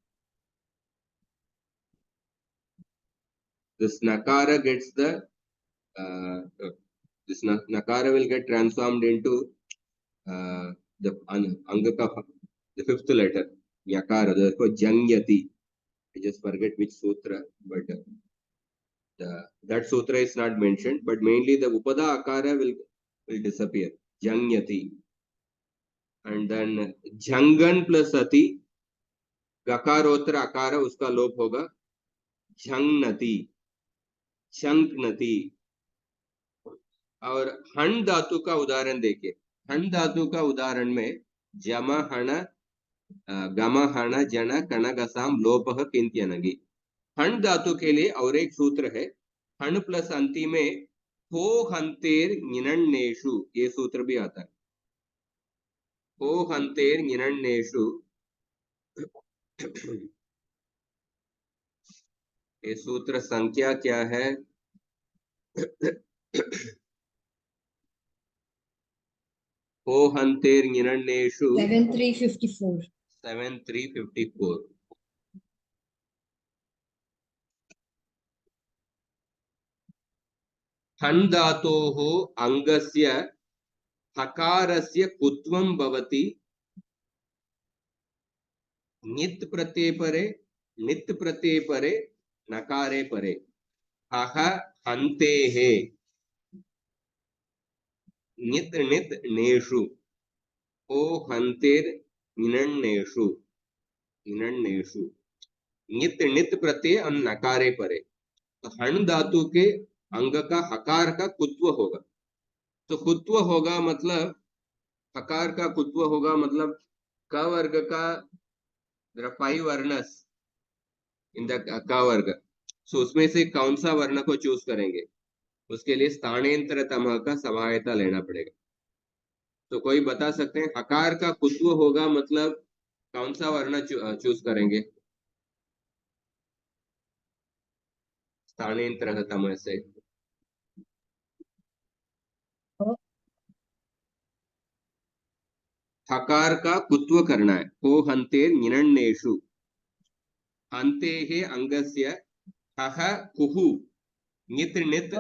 A: This nakara gets the this nakara will get transformed into the angaka, the fifth letter yakara. Therefore, jangyati. I just forget which sutra, but that sutra is not mentioned. But mainly the upada akara will disappear. Jangyati, and then jangan plus ati, gakarotra akara उसका लोप होगा. झंगनति, शंकनति. और हण धातु का उदाहरण देखिए. हण धातु का उदाहरण में जम हण गम हण जन कणगसाम लोपः किंत्यनगि. हण धातु के लिए और एक सूत्र है. हण प्लस अंति में हो हंतेर निनन्नेषु, ये सूत्र भी आता है. हो हंतेर निनन्नेषु, ये सूत्र संख्या क्या है? हो हंतेर निनन्नेषु
E: 7354.
A: 7354. हन् धातोः अङ्गस्य हकारस्य कुत्वं भवति नित् प्रत्यये परे नित् प्रत्यये परे नकारे परे हः हन्तेः नित् नित् नेषु ओ हन्तेर् निनन्नेषु निनन्नेषु नित नित प्रत्यय और नकारे परे। तो हण धातु के अंग का हकार का कुत्व होगा। तो कुत्व होगा मतलब हकार का कुत्व होगा मतलब क वर्ग का there are 5 वर्णस इन द क वर्ग। सो उसमें से कौन सा वर्ण को चूज करेंगे, उसके लिए स्थानेंतर तमः का सहायता लेना पड़ेगा। तो कोई बता सकते हैं हकार का कुत्व होगा मतलब कौन सा वर्ण चूज करेंगे स्थानेंतर तमः से? हकार का कुत्व करना है। हो हन्ते निनन्नेषु हन्तेः अंगस्य हः कुहु नित नित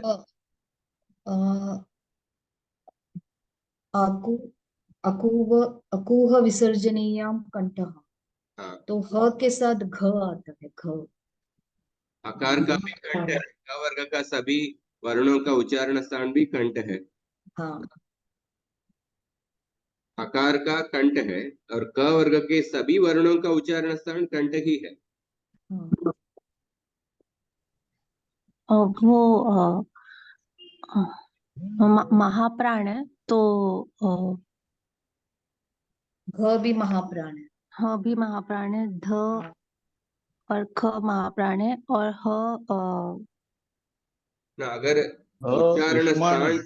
E: अकूह विसर्जनीयां कंठः।
A: हाँ,
E: तो ह के साथ घ आता है, घ।
A: हकार का भी कंठ है, क वर्ग का सभी वर्णों का उच्चारण स्थान भी कंठ है।
E: हाँ
A: हकार का कंठ है और क वर्ग के सभी वर्णों का उच्चारण स्थान कंठ ही है।
E: हाँ।
B: वो महाप्राण है तो
E: घ भी महाप्राण है।
B: ह भी महाप्राण है, ध और ख महाप्राण है और ह
A: ना अगर
F: उष्माण
A: उच्चारण स्थान
F: है,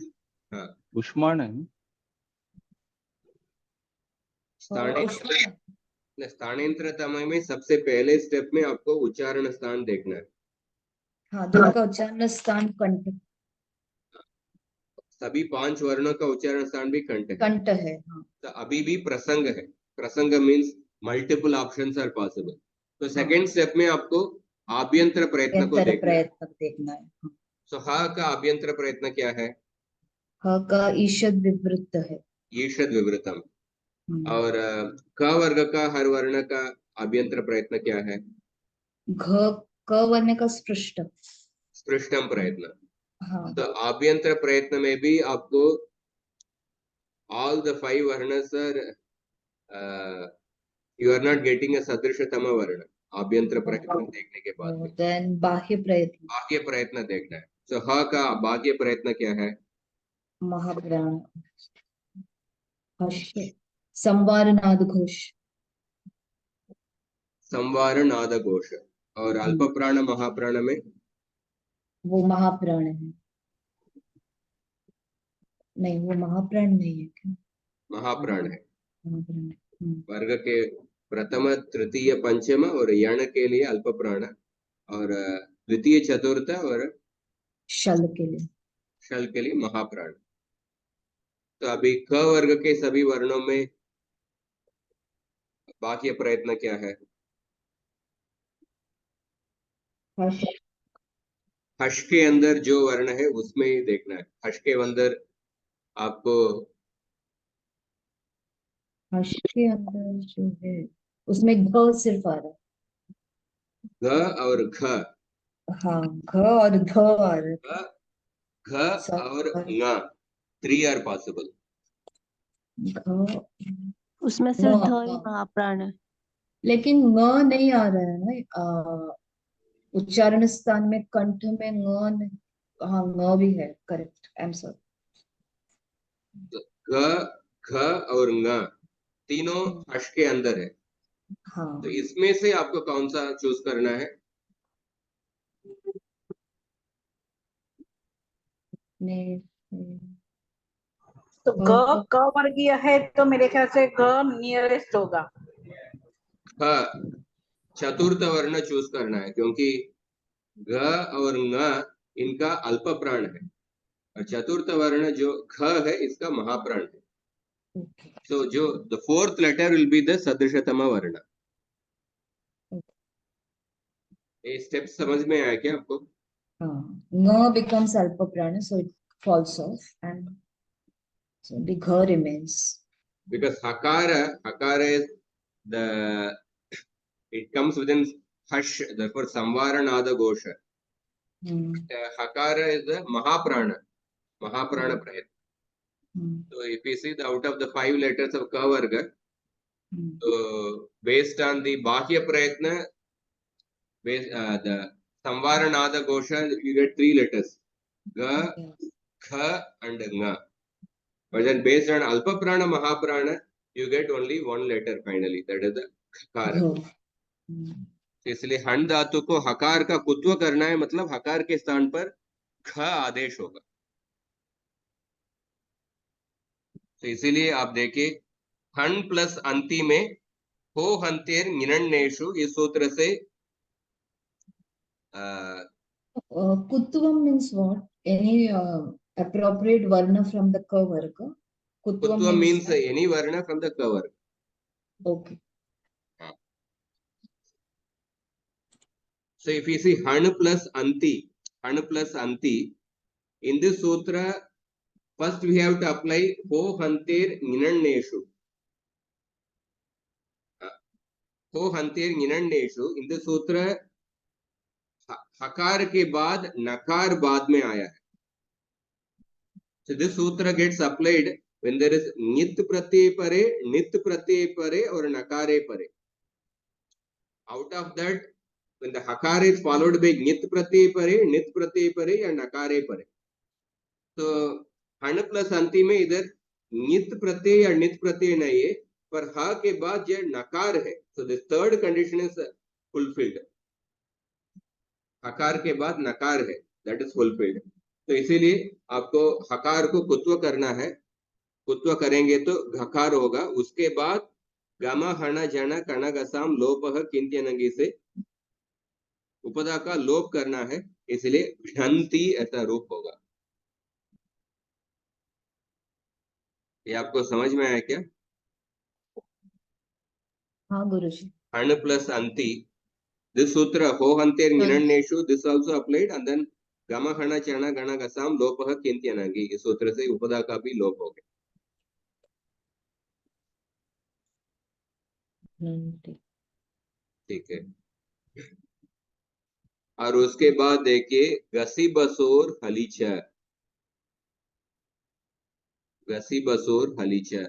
A: हाँ,
F: उष्माण है।
A: स्थानेंतर तमय में सबसे पहले स्टेप में आपको उच्चारण स्थान देखना है।
E: हाँ, दोनों का उच्चारण स्थान कंठ,
A: सभी 5 वर्णों का उच्चारण स्थान भी कंठ है।
E: कंठ है। हाँ
A: तो अभी भी प्रसंग है। प्रसंग means multiple options are possible. तो सेकंड स्टेप में आपको आभ्यंतर प्रयत्न को
E: यंत्र
A: देखना है।
E: प्रयत्न देखना है। हाँ।
A: सो ह का आभ्यंतर प्रयत्न क्या है?
E: ह का ईषद विवृत है।
A: ईषद विवृतम।
E: हम्म।
A: और क वर्ग का हर वर्ण का आभ्यंतर प्रयत्न क्या है?
E: घ क वर्ण का स्पृष्ट।
A: स्पृष्टम प्रयत्न।
E: हाँ
A: तो आभ्यंतर प्रयत्न में भी आपको all the 5 varnas are you are not getting a सदृशतम वर्ण। आभ्यंतर प्रयत्न देखने के बाद भी
E: देन बाह्य प्रयत्न,
A: बाह्य प्रयत्न देखना है। सो ह का बाह्य प्रयत्न क्या है?
E: महाप्राण, हर्ष, संवार नाद घोष।
A: संवार नाद घोष। और अल्प प्राण महाप्राण में
E: वो महाप्राण है। नहीं, वो महाप्राण नहीं है क्या?
A: महाप्राण है।
E: महाप्राण है।
A: वर्ग के प्रथम तृतीय पंचम और यण के लिए अल्प प्राण और द्वितीय चतुर्थ और
E: शल के लिए,
A: शल के लिए महाप्राण। तो अभी क वर्ग के सभी वर्णों में बाह्य प्रयत्न क्या है?
E: हर्ष,
A: हर्ष के अंदर जो वर्ण है उसमें ही देखना है। हर्ष के अंदर आपको
E: हर्ष के अंदर जो है उसमें घ सिर्फ आ रहा
A: घ और घ,
E: है। हाँ, घ और ध आ रहा है।
A: घ और ङ 3 आर पॉसिबल।
E: घ
B: उसमें
E: ङ,
B: सिर्फ ध ही
E: ङ।
B: महाप्राण है।
E: लेकिन ङ नहीं आ रहा है ना उच्चारण स्थान में, कंठ में ङ नहीं। हाँ, ङ भी है, करेक्ट, आई एम सॉरी।
A: घ घ और ङ तीनों हर्ष के अंदर है।
E: हाँ
A: तो इसमें से आपको कौन सा चूज करना है?
E: ने
G: तो ग क वर्गीय है तो मेरे ख्याल से ग नियरेस्ट होगा।
A: हाँ, चतुर्थ वर्ण चूज करना है क्योंकि घ और ङ इनका अल्प प्राण है और चतुर्थ वर्ण जो ख है इसका महाप्राण है। सो जो the fourth letter will be the सदृशतम वर्ण। ये स्टेप समझ में आया क्या आपको?
E: हाँ, ङ becomes अल्प प्राण, so falls off, and so only gha remains.
A: Because hakara is the, it comes within hash, therefore samvaranada gosha. Hakara is the mahaprana prayat. So if you see, out of the 5 letters of ka varga, so based on the bahya prayatna, the samvaranada gosha, you get 3 letters, ga, kha and nga. But then based on alpa prana mahaprana, you get only 1 letter finally, that is the hakara. इसलिए हन धातु को हकार का कुत्व करना है, मतलब हकार के स्थान पर ख आदेश होगा। तो इसीलिए आप देखिए हन प्लस अंति में हो हंतेर निरण्येषु, इस सूत्र से
E: Kutvam means what? Any appropriate varna from the ka varga?
A: कुत्व means any varna from the ka varga.
E: Okay.
A: So if you see han plus anti, in this sutra, first we have to apply ho hanter ninanneshu. Ho hanter ninanneshu, in this sutra, हकार के बाद नकार बाद में आया है. So this sutra gets applied when there is nit pratyay pare or nakare pare. Out of that, when the hakar is followed by nit pratyay pare and nakare pare. So han plus anti में इधर nit pratyay या nit pratyay नहीं है, पर हा के बाद जो नकार है. So the third condition is fulfilled. हकार के बाद नकार है, that is fulfilled. तो इसीलिए आपको हकार को कुत्व करना है. कुत्व करेंगे तो घकार होगा. उसके बाद गामा हना जन कणगसाम लोपह किंत्यनंगी से उपदा का लोप करना है, इसलिए घंती ऐसा रूप होगा. ये आपको समझ में आया क्या?
E: हाँ गुरुजी.
A: हन plus अंति, this sutra ho hanter ninanneshu, this also applied, and then gama hana chana gana gasam lopah kintyanangi, इस सूत्र से उपदा का भी लोप हो गया. ठीक है. और उसके बाद देखिए गसी बसोर हलीचा, गसी बसोर हलीचा.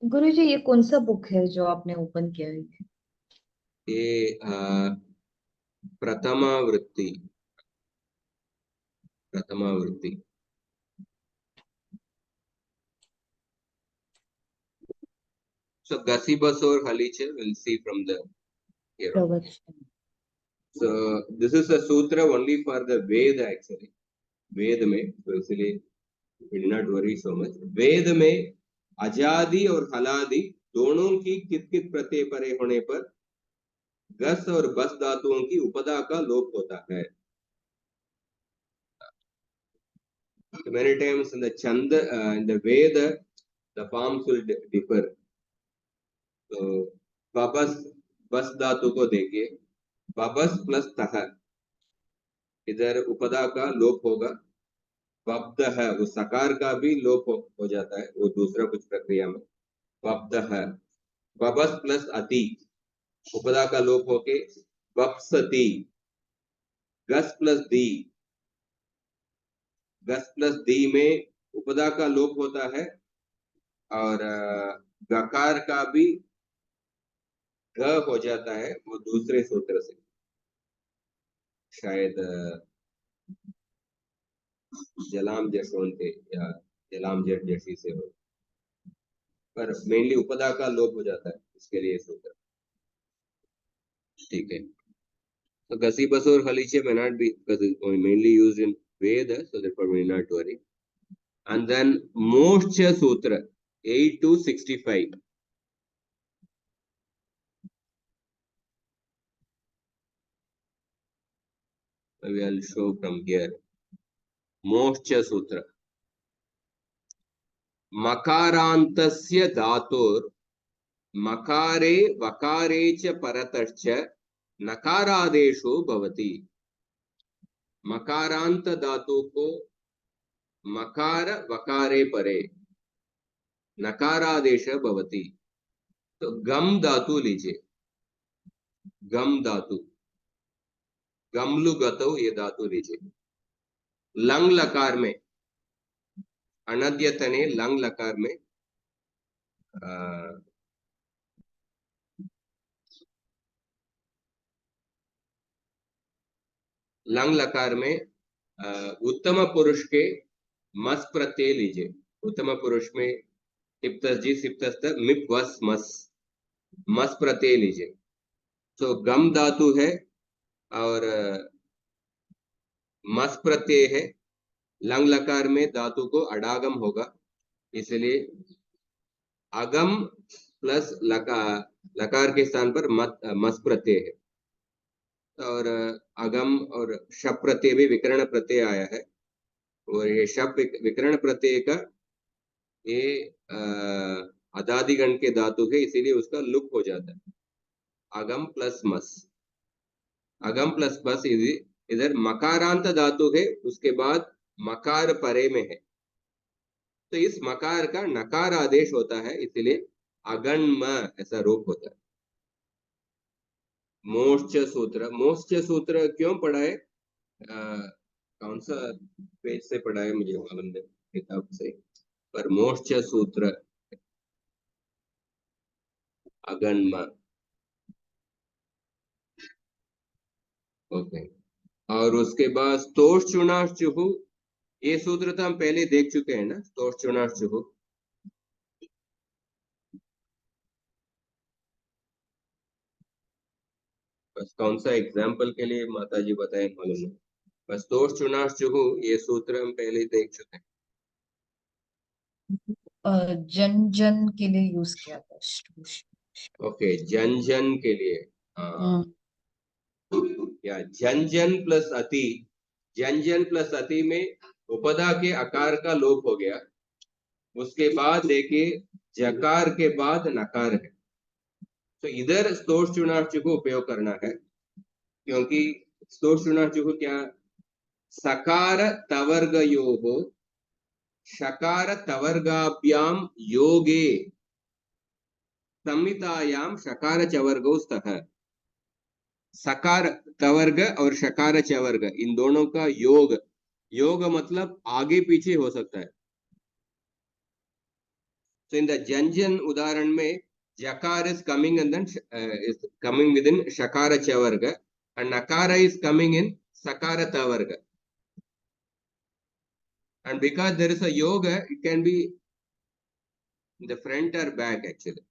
E: गुरुजी ये कौन सा बुक है जो आपने ओपन किया है?
A: ये प्रथमा वृत्ति. So Gasibas or Halicha, we'll see from the here on. So this is a sutra only for the Veda actually. Veda में, so इसलिए we do not worry so much. वेद में अजादि और हलादि दोनों की कित प्रत्यय परे होने पर गस और बस धातुओं की उपदा का लोप होता है. Many times in the Chanda, in the Veda, the forms will differ. तो babas बस धातु को देखिए, babas प्लस तह, इधर उपदा का लोप होगा. वब्द है, वो सकार का भी लोप हो जाता है, वो दूसरा कुछ प्रक्रिया में. वब्द है. बबस प्लस अति, उपदा का लोप होके वप्सति. गस प्लस दी में उपदा का लोप होता है, और गकार का भी ग हो जाता है, वो दूसरे सूत्र से, शायद जलाम जसवंते या जलाम जेठ जैसी से हो, पर मेनली उपदा का लोप हो जाता है, इसके लिए सूत्र. ठीक है. So Gasibas or Halicha may not be, because it's mainly used in Veda, so therefore we need not worry. And then Moksha Sutra 8 to 65. Maybe I'll show from here. Moksha Sutra. मकारान्तस्य धातुर् मकारे Wakare च परतश्च नकारादेशो भवति। मकारांत धातु को मकार वकारे परे नकारादेश भवति। तो गम धातु लीजिए, गम धातु, गमलुगतौ ये धातु लीजिए। लंग लकार में, अनद्यतने लंग लकार में लंग लकार में उत्तम पुरुष के मस प्रत्यय लीजिए। उत्तम पुरुष में टिप्तस जी सिप्तस्त मिप वस मस, मस प्रत्यय लीजिए। तो गम धातु है और मस प्रत्यय है। लंग लकार में धातु को अडागम होगा, इसलिए अगम प्लस लकार के स्थान पर मस प्रत्यय है। और अगम और शप प्रत्यय भी विकर्ण प्रत्यय आया है, और ये शप विकर्ण प्रत्यय का ये अदादिगण के धातु है, इसीलिए उसका लुक हो जाता है। अगम प्लस मस, अगम प्लस मस इधर मकारांत धातु है, उसके बाद मकार परे में है, तो इस मकार का नकार आदेश होता है, इसलिए अगण्म ऐसा रूप होता है। मोक्ष सूत्र, मोक्ष सूत्र क्यों पढ़ा है, कौन सा पेज से पढ़ा है मुझे मालूम नहीं किताब से, पर मोक्ष सूत्र अगण्म। ओके, और उसके बाद स्तोष चुनाश चुहु, ये सूत्र तो हम पहले देख चुके हैं ना, स्तोष चुनाश चुहु। बस कौन सा एग्जाम्पल के लिए माता जी बताएं मालूम नहीं, बस दोष चुनाश चुहु ये सूत्र हम पहले देख चुके हैं।
E: जन जन के लिए यूज किया था।
A: ओके, जन जन के लिए, हाँ, या जन जन प्लस अति, जन जन प्लस अति में उपदा के आकार का लोप हो गया, उसके बाद देखिए जकार के बाद नकार है, तो इधर स्तोष चुनाच को उपयोग करना है, क्योंकि स्तोष चुनाच को क्या, सकार तवर्गयोः शकार तवर्गाभ्याम योगे संहितायाम शकार चवर्गौ स्तः। सकार तवर्ग और शकार चवर्ग इन दोनों का योग, योग मतलब आगे पीछे हो सकता है। तो इन द जन उदाहरण में जकार is coming and then is coming with in शकार चवर्ग एंड नकार इज कमिंग इन सकार तवर्ग, and because there is a yoga it can be in the front or back actually.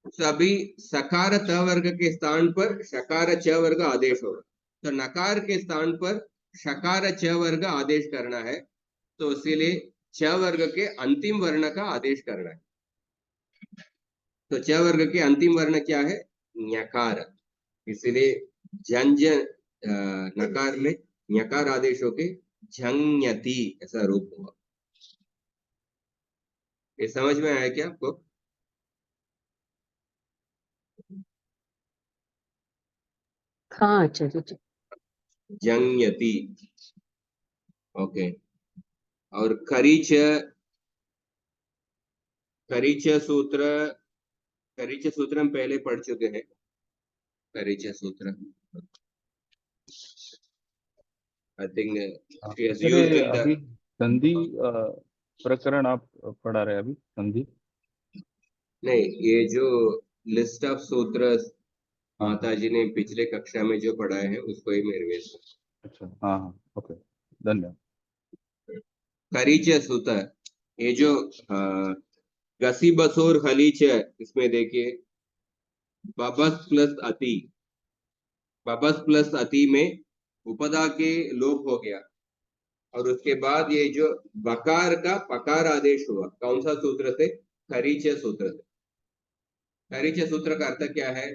A: तो अभी सकार त वर्ग के स्थान पर शकार च वर्ग आदेश होगा, तो नकार के स्थान पर शकार च वर्ग आदेश करना है, तो इसीलिए च वर्ग के अंतिम वर्ण का आदेश करना है। तो च वर्ग के अंतिम वर्ण क्या है, ञकार, इसलिए जन जन नकार में ञकार आदेश होके झंयति ऐसा रूप हुआ। ये समझ में आया क्या आपको?
C: हाँ आचार्य जी।
A: जंयति, ओके। और खरीच, खरीच सूत्र, खरीच सूत्र हम पहले पढ़ चुके हैं। खरीच सूत्र आई थिंक
F: अभी संधि प्रकरण आप पढ़ा रहे हैं अभी, संधि
A: नहीं, ये जो लिस्ट ऑफ सूत्र माता जी ने पिछले कक्षा में जो पढ़ाए हैं उसको ही मैं रिवाइज।
F: अच्छा, हाँ हाँ, ओके, धन्यवाद।
A: खरीच सूत्र, ये जो गसी बसोर खलीच, इसमें देखिए बबस प्लस अति, बबस प्लस अति में उपदा के लोप हो गया, और उसके बाद ये जो बकार का पकार आदेश हुआ, कौन सा सूत्र से, खरीच सूत्र से। खरीच सूत्र का अर्थ क्या है,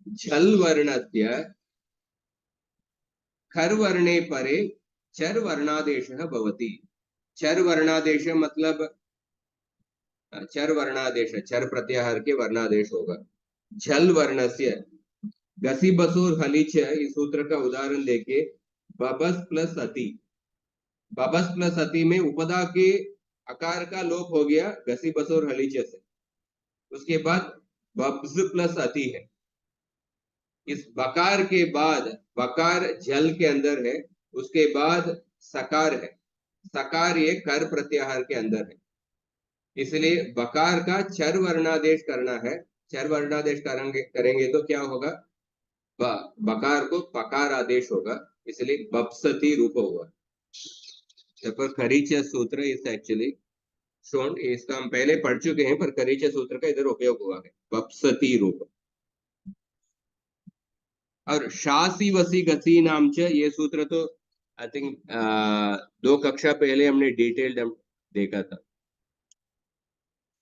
A: झल वर्णस्य खर वर्णे परे चर वर्णादेश भवति। चर वर्णादेश मतलब चर वर्णादेश, चर प्रत्याहार के वर्णादेश होगा। झल वर्णस्य गसी बसोर हलीच, इस सूत्र का उदाहरण देखिए। बबस प्लस अति, बबस प्लस अति में उपदा के अकार का लोप हो गया गसी बसोर हलीच से। उसके बाद बब्स प्लस अति है। इस बकार के बाद, बकार जल के अंदर है, उसके बाद सकार है। सकार ये कर प्रत्याहार के अंदर है, इसलिए बकार का चर वर्णादेश करना है। चर वर्णादेश करेंगे तो क्या होगा, बकार को पकार आदेश होगा, इसलिए बपसती रूप होगा। पर खरीच सूत्र इस एक्चुअली शोन, इसका हम पहले पढ़ चुके हैं, पर खरीच सूत्र का इधर उपयोग हुआ है, बपसती रूप। और शासी वसी गसी नाम च, ये सूत्र तो आई थिंक 2 कक्षा पहले हमने डिटेल्ड देखा था।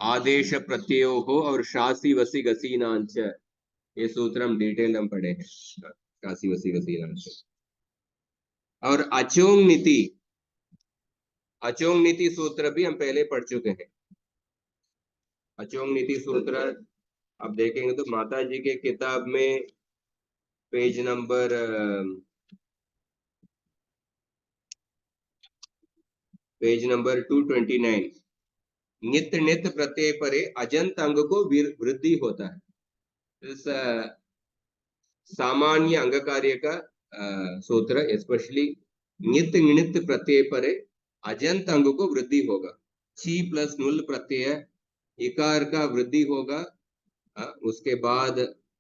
A: आदेश प्रत्ययो हो और शासी वसी गसी नाम च, ये सूत्र हम डिटेल हम पढ़े हैं, शासी वसी गसी नाम च। और अचोंग नीति, अचोंग नीति सूत्र भी हम पहले पढ़ चुके हैं। अचोंग नीति सूत्र अब देखेंगे तो माता जी के किताब में पेज नंबर 229, नित्य नित्य प्रत्यय परे अजंत अंग को वृद्धि होता है। इस सामान्य अंग कार्य का सूत्र, स्पेशली नित्य नित्य प्रत्यय परे अजंत अंग को वृद्धि होगा। ची प्लस नुल प्रत्यय इकार का वृद्धि होगा, उसके बाद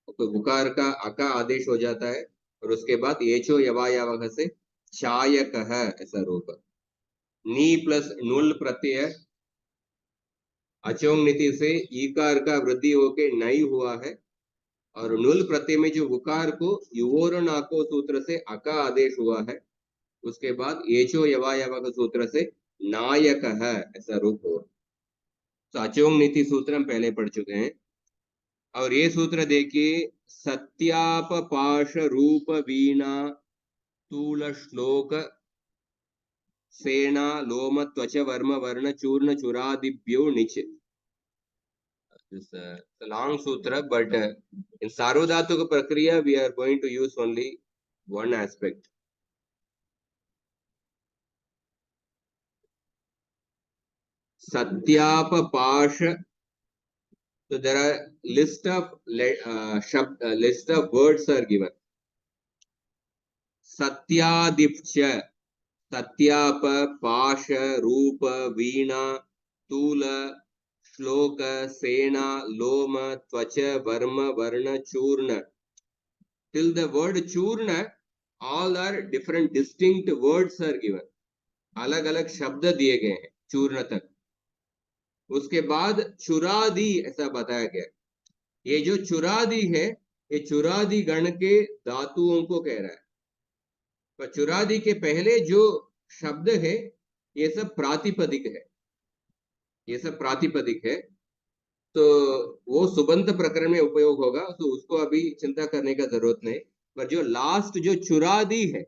A: उकार का अका आदेश हो जाता है, और उसके बाद येचो यवायावह से चायक है ऐसा रूप। नी प्लस नुल प्रत्यय अचोंग नीति से ईकार का वृद्धि होके नई हुआ है, और नुल प्रत्यय में जो उकार को युवोर नाको सूत्र से अका आदेश हुआ है, उसके बाद येचो यवायवक सूत्र से नायक है ऐसा रूप हुआ। तो अचोंग नीति सूत्र हम पहले पढ़ चुके हैं। और ये सूत्र देखिए, सत्याप पाश रूप वीणा तूल श्लोक सेना लोम त्वच वर्म वर्ण चूर्ण चुरादिभ्यो निच। This a long sutra, but in Sarvadhatuka Prakriya we are going to use only one aspect. Satyapa Pasha. So there are list of list of words are given. Satyadipcha, Satyapa, Pasha, Rupa, Veena, Tula, श्लोक सेना लोम त्वच worm वर्ण चूर्ण, till the word चूर्ण all are different distinct words are given, अलग अलग शब्द दिए गए हैं चूर्ण तक। उसके बाद चुरादि ऐसा बताया गया। ये जो चुरादि है, ये चुरादि गण के धातुओं को कह रहा है। पर चुरादि के पहले जो शब्द है ये सब प्रातिपदिक है, ये सब प्रातिपदिक है, तो वो सुबंत प्रकरण में उपयोग होगा, तो उसको अभी चिंता करने का जरूरत नहीं। पर जो लास्ट जो चुरादि है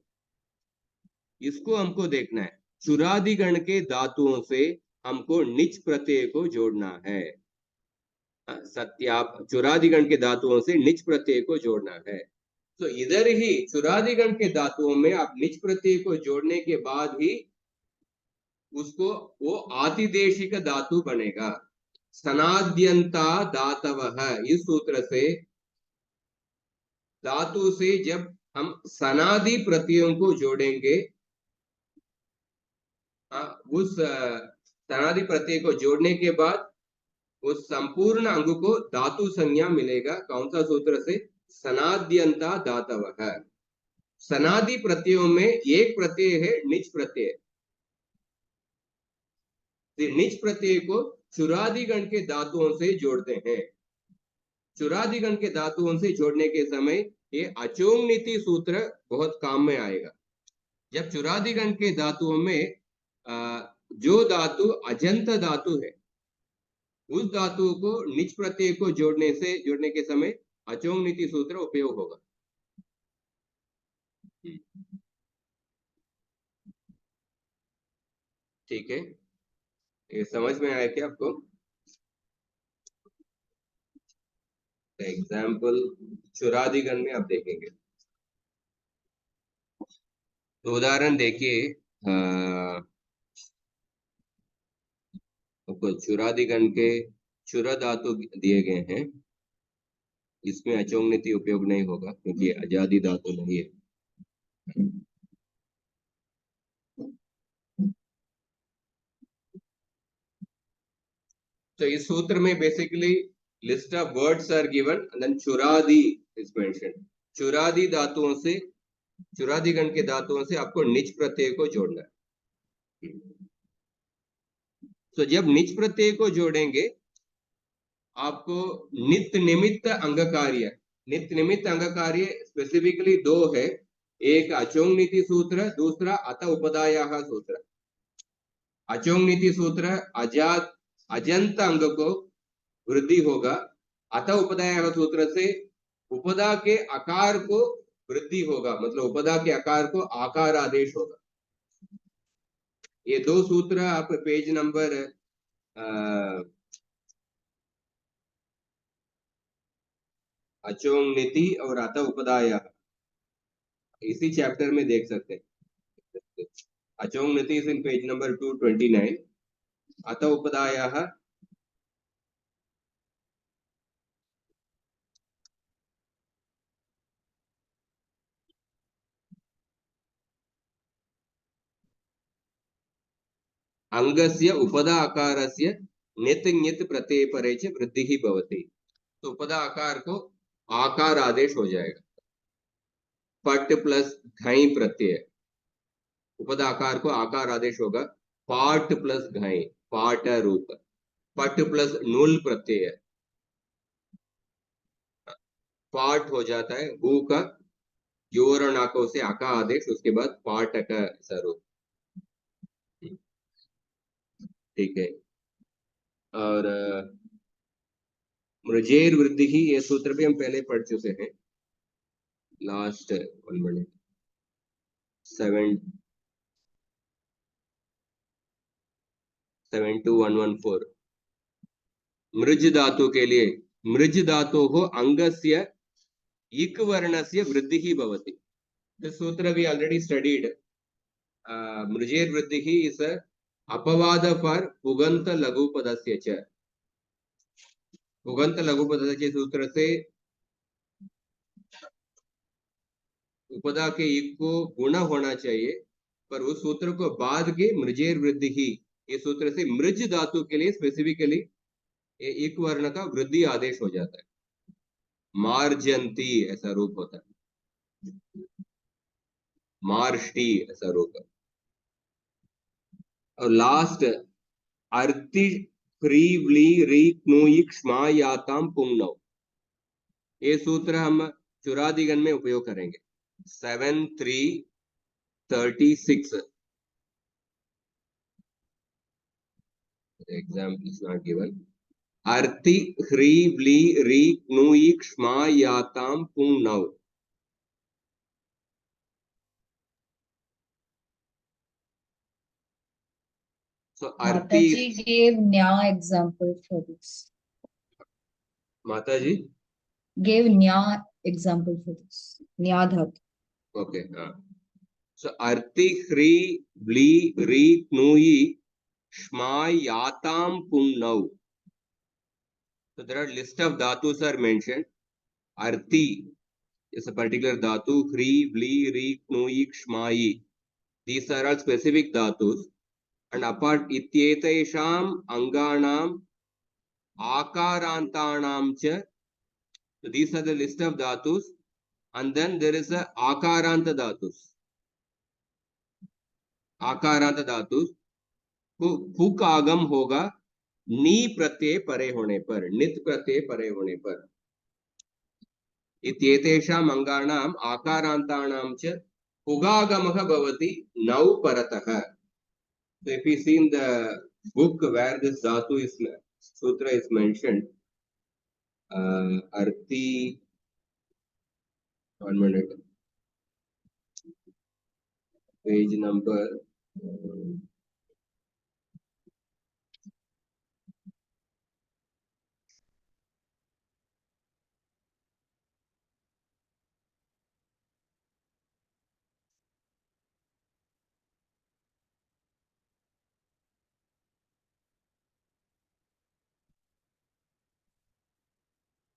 A: इसको हमको देखना है। चुरादि गण के धातुओं से हमको निच प्रत्यय को जोड़ना है। सत्याप चुरादि गण के धातुओं से निच प्रत्यय को जोड़ना है। तो इधर ही चुरादि गण के धातुओं में आप निच प्रत्यय को जोड़ने के बाद ही उसको वो आतिदेशिक धातु बनेगा। सनाद्यंता धातवः, इस सूत्र से धातु से जब हम सनादि प्रत्ययों को जोड़ेंगे, उस सनादि प्रत्यय को जोड़ने के बाद उस संपूर्ण अंग को धातु संज्ञा मिलेगा। कौन सा सूत्र से? सनाद्यंता धातवः। सनादि प्रत्ययों में एक प्रत्यय है निच प्रत्यय। निच प्रत्यय को चुरादिगण के धातुओं से जोड़ते हैं। चुरादिगण के धातुओं से जोड़ने के समय ये अचोंग नीति सूत्र बहुत काम में आएगा। जब चुरादिगण के धातुओं में जो धातु अजंत धातु है, उस धातु को निच प्रत्यय को जोड़ने के समय अचोंग नीति सूत्र उपयोग होगा। ठीक है, ये समझ में आया क्या आपको? एग्जाम्पल चुरादीगण में आप देखेंगे। तो उदाहरण देखिए, आपको चुरादीगण के चुरा धातु दिए गए हैं। इसमें अचोंग नीति उपयोग नहीं होगा क्योंकि आजादी धातु नहीं है। तो इस सूत्र में basically list of words are given and then चुरादी इज मेंशन्ड। चुरादी धातुओं से, चुरादीगण के धातुओं से आपको निच प्रत्यय को जोड़ना है। तो जब निच प्रत्यय को जोड़ेंगे आपको नित्य निमित्त अंग कार्य, नित्य निमित्त अंग कार्य स्पेसिफिकली दो है। एक अचोंग नीति सूत्र, दूसरा अत उपदायाः सूत्र। अचोंग नीति सूत्र अजात अजंत अंग को वृद्धि होगा। अत उपदायाः सूत्र से उपदा के आकार को वृद्धि होगा, मतलब उपदा के आकार को आकार आदेश होगा। ये दो सूत्र आप पेज नंबर अचोंग नीति और अत उपदायाः इसी चैप्टर में देख सकते हैं। अचोंग नीति इज इन पेज नंबर 229। अत उपदायाः अंगस्य उपदा आकारस्य नित ञित प्रत्यय परे च वृद्धिः भवति। तो उपदा आकार को आकार आदेश हो जाएगा। पट प्लस घई प्रत्यय, उपदा आकार को आकार आदेश होगा। पाट प्लस घई, पाट रूप। पट प्लस नूल प्रत्यय, पाठ हो जाता है। हु का योर और नाकों से आका आदेश, उसके बाद पाठ का स्वरूप। ठीक है। और मृजेर वृद्धि ही, ये सूत्र भी हम पहले पढ़ चुके हैं। Last 1 minute 72114। मृज धातु के लिए मृज धातु हो अंगस्य इक वर्णस्य वृद्धि ही भवति। दिस सूत्र वी ऑलरेडी स्टडीड। मृजेर वृद्धि ही इज अपवाद फॉर पुगंत लघु पदस्य च। पुगंत लघु पदस्य सूत्र से उपदा के इक को गुण होना चाहिए, पर उस सूत्र को बाद के मृजेर वृद्धि ही, ये सूत्र से मृज धातु के लिए स्पेसिफिकली एक वर्ण का वृद्धि आदेश हो जाता है। मार्जंती ऐसा रूप होता है, मार्ष्टी ऐसा रूप है। और लास्ट अर्ति फ्री व्ली री क्नू क्ष्मा याताम पुंगनव, ये सूत्र हम चुरादीगण में उपयोग करेंगे। 7336 एग्जाम्पल इज नॉट गिवन। अर्ति ह्री व्ली री क्नू क्ष्मा याताम पुंगनव। So Arti
E: Mataji gave nya example for this.
A: Mataji
E: Gave nya example for this. Nya dhatu.
A: okay. So Arti Hri Bli Ri Knui Shma Yatam Pungnav. So there are list of dhatus are mentioned. Arti is a particular dhatu. Hri Bli Ri Knui Shmai, these are all specific dhatus. And apart ityetesham anganam akarantanam cha, so these are the list of dhatus. And then there is a akaranta dhatus. आकारांत धातु को फुक आगम होगा नी प्रत्यय परे होने पर, नित प्रत्यय परे होने पर। इत्येतेषाम् अंगानाम् आकारांतानां च पुगागमः भवति नौ परतः। So if you see in the book where this dhatu is, sutra is mentioned, arti, 1 minute, page number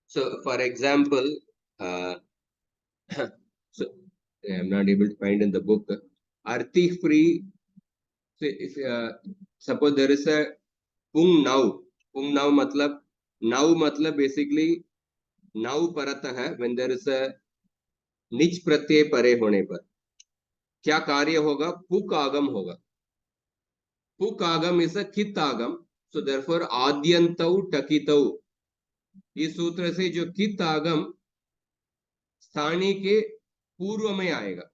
A: So, for example, so I'm not able to find in the book. Arthi free. So if suppose there is a pung now matlab basically now parata hai when there is a निच प्रत्यय परे होने पर क्या कार्य होगा? पुक आगम होगा. पुक आगम इज अ कित आगम. सो देयरफॉर आद्यन्तौ टकितौ, इस सूत्र से जो कित आगम स्थानी के पूर्व में आएगा,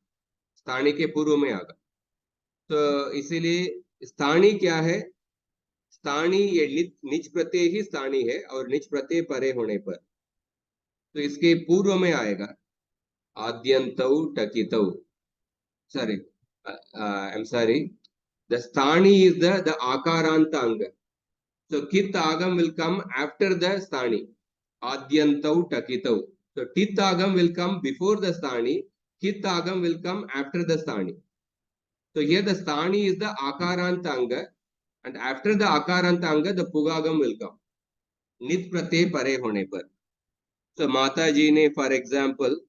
A: स्थानी के पूर्व में आएगा. तो इसीलिए स्थानी क्या है? स्थानी ये निच प्रत्यय ही स्थानी है और निच प्रत्यय परे होने पर तो इसके पूर्व में आएगा आद्यन्तौ टकितौ. Sorry, I'm sorry. The sthani is the akaranta anga. So kit agam will come after the sthani. Adyantau takitau. So tit agam will come before the sthani. Kit agam will come after the sthani. So here the sthani is the akaranta anga, and after the akaranta anga the pugagam will come. Nit pratyay pare hone par. So Mata ji ne, for example,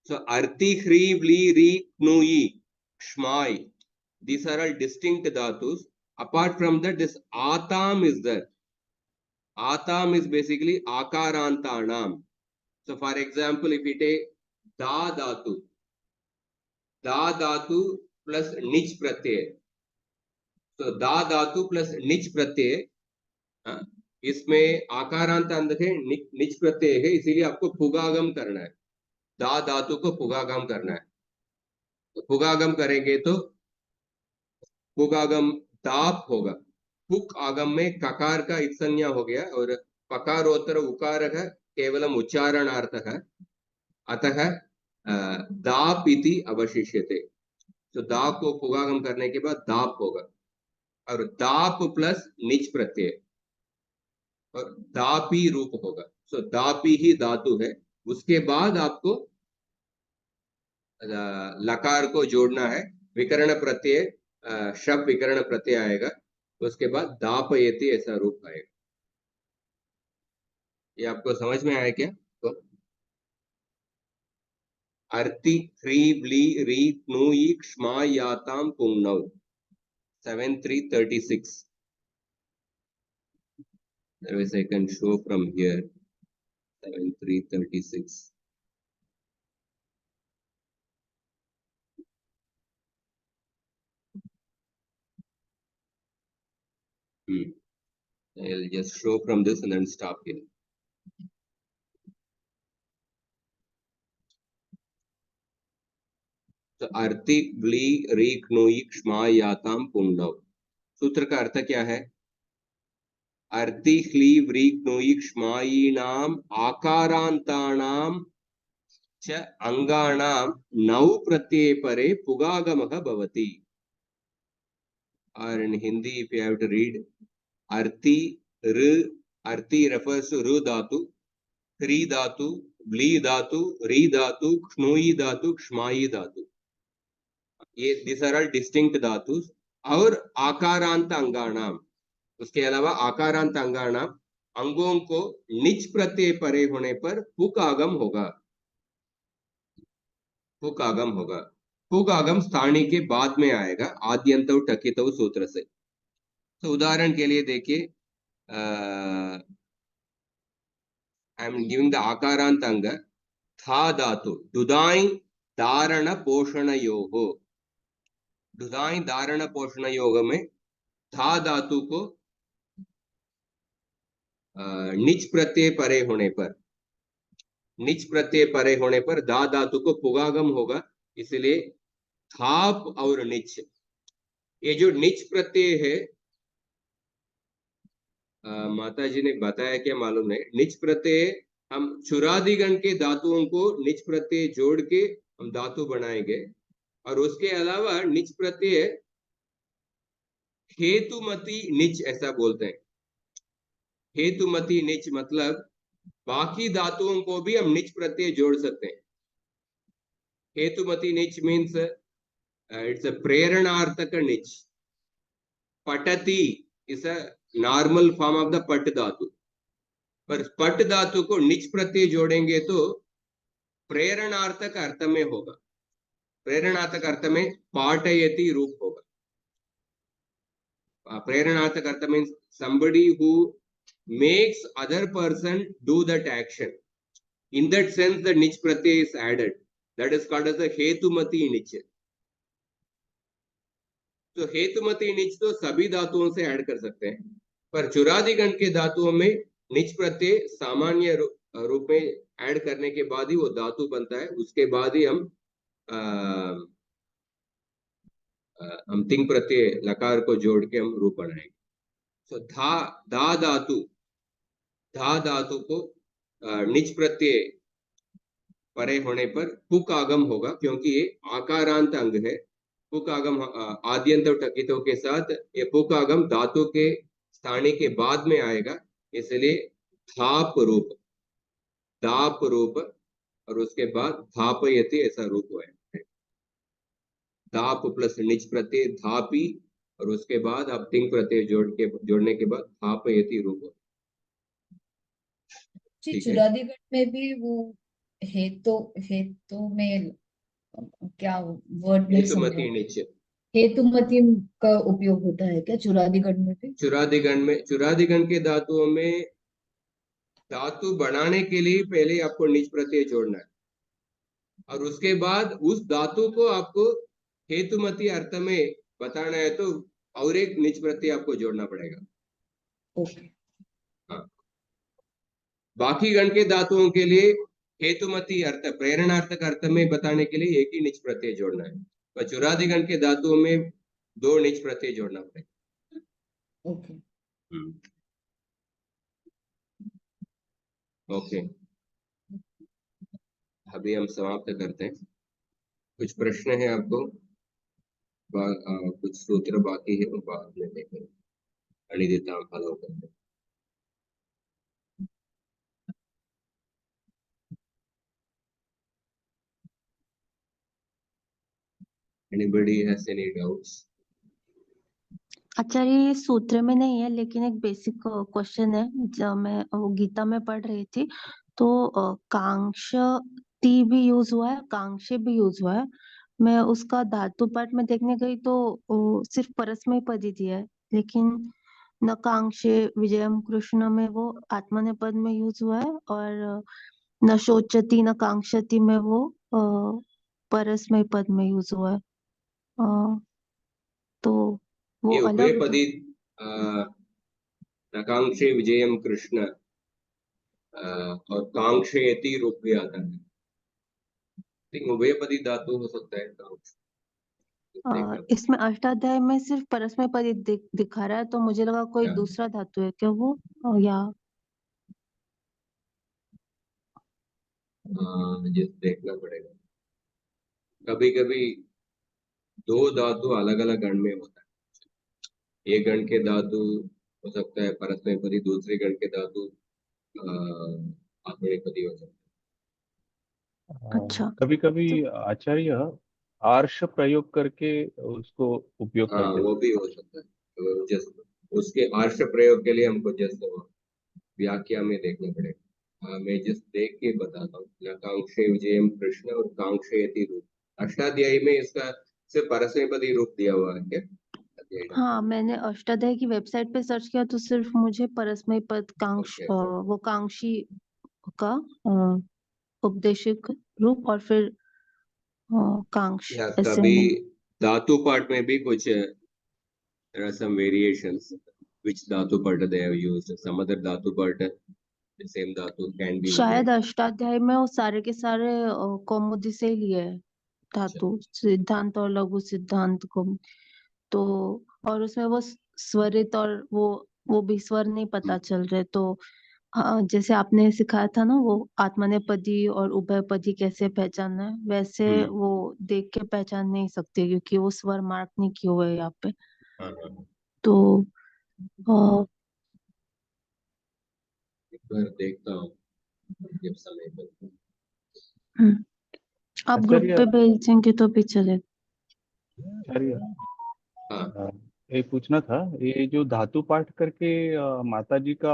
A: so arti, khri, vli, ri, knui, shmai. These are all distinct dhatus. Apart from that, this atam is there. Atam is basically akarantanam. So for example, if we take da dhatu plus nich pratyay. So da dhatu plus nich pratyay, इसमें आकारांत अंत है, निच प्रत्यय है, इसीलिए आपको पुगागम करना है. दा धातु को पुगागम करना है. तो पुगागम करेंगे तो पुगागम दाप होगा. पुक आगम में ककार का इत्संज्ञा हो गया और पकारोत्तर उकार है केवलम उच्चारणार्थ है. अतः दाप इति अवशिष्यते. तो दाप को पुगागम करने के बाद दाप होगा और दाप प्लस निच प्रत्यय और दापी रूप होगा. सो दापी ही धातु है. उसके बाद आपको लकार को जोड़ना है. विकर्ण प्रत्यय, शब्द विकर्ण प्रत्यय आएगा. उसके बाद दापयति ऐसा रूप आएगा. ये आपको समझ में आया क्या? तो अर्ति, ह्री, ब्ली, री, क्नुई, क्ष्मा, याताम, पुंगनौ. 7:3:36. Otherwise I can show from here. 7:3:36. I'll just show from this and then stop here. तो अर्ति, ब्ली, री, क्नुई, क्ष्मा, याताम, पुंगनौ. सूत्र का अर्थ क्या है? अर्ति, ह्ली, व्री, क्नुई, क्ष्मायीनाम आकारांतानाम च अंगानाम नौ प्रत्यय परे पुगागमः भवति. Or in Hindi, if you have to read, arti, arti refers to ru dhatu, ह्री धातु, ब्ली धातु, री धातु, क्ष्णुई धातु, क्ष्माई धातु. ये these are all distinct धातुस. और आकारांत अंगानाम, उसके अलावा आकारांत अंगानाम अंगों को निच प्रत्यय परे होने पर पुक आगम होगा. पुक आगम होगा. पुक आगम स्थानी के बाद में आएगा आद्यन्तौ टकितौ सूत्र से. तो उदाहरण के लिए देखिए, आई एम गिविंग द आकारांत अंग था धातु. दुदाई धारण पोषण योग. दुदाई धारण पोषण योग में था धातु को निच प्रत्यय परे होने पर, निच प्रत्यय परे होने पर दा धातु को पुगागम होगा. इसलिए थाप और निच, ये जो निच प्रत्यय है, माता जी ने बताया क्या मालूम नहीं. निच प्रत्यय हम चुरादिगण के धातुओं को निच प्रत्यय जोड़ के हम धातु बनाएंगे. और उसके अलावा निच प्रत्यय हेतुमती निच ऐसा बोलते हैं. हेतुमती निच मतलब बाकी धातुओं को भी हम निच प्रत्यय जोड़ सकते हैं. हेतुमती निच मीन्स इट्स अ प्रेरणार्थक निच. पठति is a normal form of the पट धातु, पर पट धातु को निच प्रत्यय जोड़ेंगे तो प्रेरणार्थक अर्थ में होगा। प्रेरणार्थक अर्थ में पाठयति रूप होगा। प्रेरणार्थक अर्थ means somebody who makes other person do that action. In that sense, the nich pratyay is added. That is called as the hetumati nich. तो हेतुमती निच तो सभी धातुओं से ऐड कर सकते हैं, पर चुरादिगण के धातुओं में निच प्रत्यय सामान्य रूप में ऐड करने के बाद ही वो धातु बनता है। उसके बाद ही हम तिंग प्रत्यय लकार को जोड़ के हम रूप बनाएंगे। तो धा धातु को निच प्रत्यय परे होने पर पुक आगम होगा, क्योंकि ये आकारांत अंग है। पुक आगम आद्यंत टकितों के साथ ये पुक आगम धातु के स्थानी के बाद में आएगा, इसलिए धाप रूप और उसके बाद धापयति ऐसा रूप हुआ है। धाप प्लस निच प्रत्यय धापी और उसके बाद आप तिंग प्रत्यय जोड़ने के बाद धापयति रूप हो।
E: जी,
A: ठीक है।
E: चुरादीगढ़ में भी वो हेतु में क्या वर्ड नहीं समझा।
A: हेतुमती निच
E: हेतुमती का उपयोग होता है क्या चुरादीगढ़ में भी?
A: चुरादिगण के धातुओं में धातु बनाने के लिए पहले आपको निच प्रत्यय जोड़ना है और उसके बाद उस धातु को आपको हेतुमती अर्थ में बताना है तो और एक निच प्रत्यय आपको जोड़ना पड़ेगा।
E: ओके।
A: हाँ। बाकी गण के धातुओं के लिए हेतुमती अर्थ प्रेरणार्थक अर्थ में बताने के लिए एक ही निच प्रत्यय जोड़ना है, पर चुरादिगण के धातुओं में 2 निच प्रत्यय जोड़ना पड़ेगा।
E: ओके।
A: ओके, अभी हम समाप्त करते हैं। कुछ प्रश्न है आपको? कुछ सूत्र बाकी है वो बाद में देखेंगे। अनिदिता फॉलो करते हैं। Anybody has any doubts?
B: आचार्य ये सूत्र में नहीं है, लेकिन एक बेसिक क्वेश्चन है। जब मैं वो गीता में पढ़ रही थी तो कांक्षति भी यूज हुआ है, कांक्षे भी यूज हुआ है। मैं उसका धातु पाठ में देखने गई तो सिर्फ परस्मय पद ही दिया है, लेकिन न कांक्षे विजयम कृष्ण में वो आत्मनेपद में यूज हुआ है और न शोचति न कांक्षति में वो परस्मय पद में यूज हुआ है। तो वो
A: ये
B: अलग
A: उभयपदी नकांक्षे विजयम कृष्ण और कांक्षेति रूप भी आता है। लेकिन उभयपदी धातु हो सकता है कांक्ष।
B: इसमें अष्टाध्याय में सिर्फ परस्मय पद ही दिखा रहा है, तो मुझे लगा कोई
A: क्या?
B: दूसरा धातु है क्या वो, या
A: मुझे देखना पड़ेगा। कभी कभी 2 धातु अलग अलग गण में होता है। एक गण के धातु हो सकता है परस्मय पदी, दूसरे गण के धातु आत्मनेपदी हो सकता है।
B: अच्छा।
F: कभी कभी आचार्य आर्ष प्रयोग करके उसको उपयोग
A: हाँ,
F: करते
A: वो
F: हैं।
A: भी हो सकता है। जस्ट उसके आर्ष प्रयोग के लिए हमको जस्ट व्याख्या में देखना पड़ेगा। मैं जस्ट देख के बताता हूँ। कांक्षे विजयम कृष्ण और कांक्षेति रूप, अष्टाध्यायी में इसका सिर्फ परस्मैपदी रूप दिया हुआ है क्या?
B: हाँ, मैंने अष्टाध्यायी की वेबसाइट पे सर्च किया तो सिर्फ मुझे परस्मय पद कांक्ष वो कांक्षी का उपदेशिक रूप और फिर कांक्ष
A: या
B: ऐसे
A: कभी
B: में।
A: धातु पाठ में भी कुछ there are some variations which dhatu part they have used. Some other dhatu part the same dhatu can be
B: शायद अष्टाध्यायी में वो सारे के सारे कौमुदी से ही लिए है धातु, सिद्धांत और लघु सिद्धांत को। तो और उसमें वो स्वरित और वो भी स्वर नहीं पता चल रहे, तो हाँ, जैसे आपने सिखाया था ना वो आत्मनेपदी और उभयपदी कैसे पहचानना है, वैसे वो देख के पहचान नहीं सकते क्योंकि वो स्वर मार्क नहीं किए हुए यहाँ पे। तो
A: एक बार देखता हूँ जब समय मिलता
B: आप ग्रुप पे भेजेंगे तो भी चलेगा।
F: आचार्य
A: हाँ
F: ये पूछना था, ये जो धातु पाठ करके माता जी का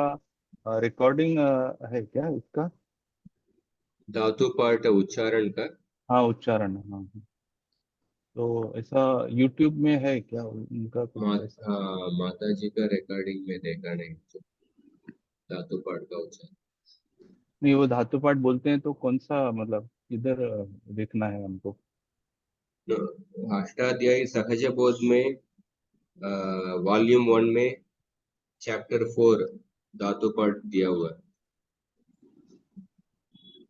F: रिकॉर्डिंग है क्या इसका?
A: धातु पाठ उच्चारण का
F: हाँ, उच्चारण, हाँ हाँ। तो ऐसा यूट्यूब में है क्या उनका कुछ ऐसा?
A: हाँ, माता जी का रिकॉर्डिंग में देखा नहीं, धातु पाठ का उच्चारण।
F: नहीं, वो धातु पाठ बोलते हैं तो कौन सा, मतलब किधर देखना है हमको?
A: अष्टाध्यायी सहज बोध में वॉल्यूम 1 में चैप्टर 4 धातु पाठ दिया हुआ है।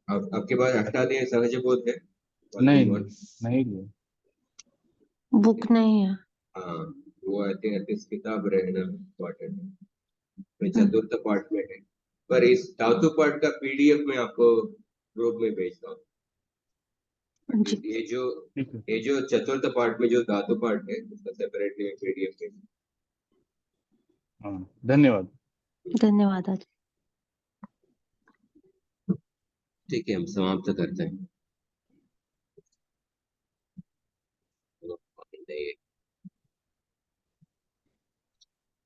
A: आपके पास अष्टाध्यायी सहज बोध है
F: नहीं
A: वॉल्यूम 1?
F: नहीं, नहीं लिए।
B: बुक नहीं है।
A: हाँ, वो आई थिंक इस किताब रहना इम्पोर्टेंट है, मैं
B: हम्म,
A: चतुर्थ पाठ में है, पर इस धातु पाठ का पीडीएफ में आपको ग्रुप में भेजता हूँ।
B: जी
F: ठीक है।
A: ये जो चतुर्थ पाठ में जो धातु पाठ है उसका सेपरेटली पीडीएफ है।
F: हाँ, धन्यवाद।
B: धन्यवाद आचार्य।
A: ठीक है, हम समाप्त करते हैं।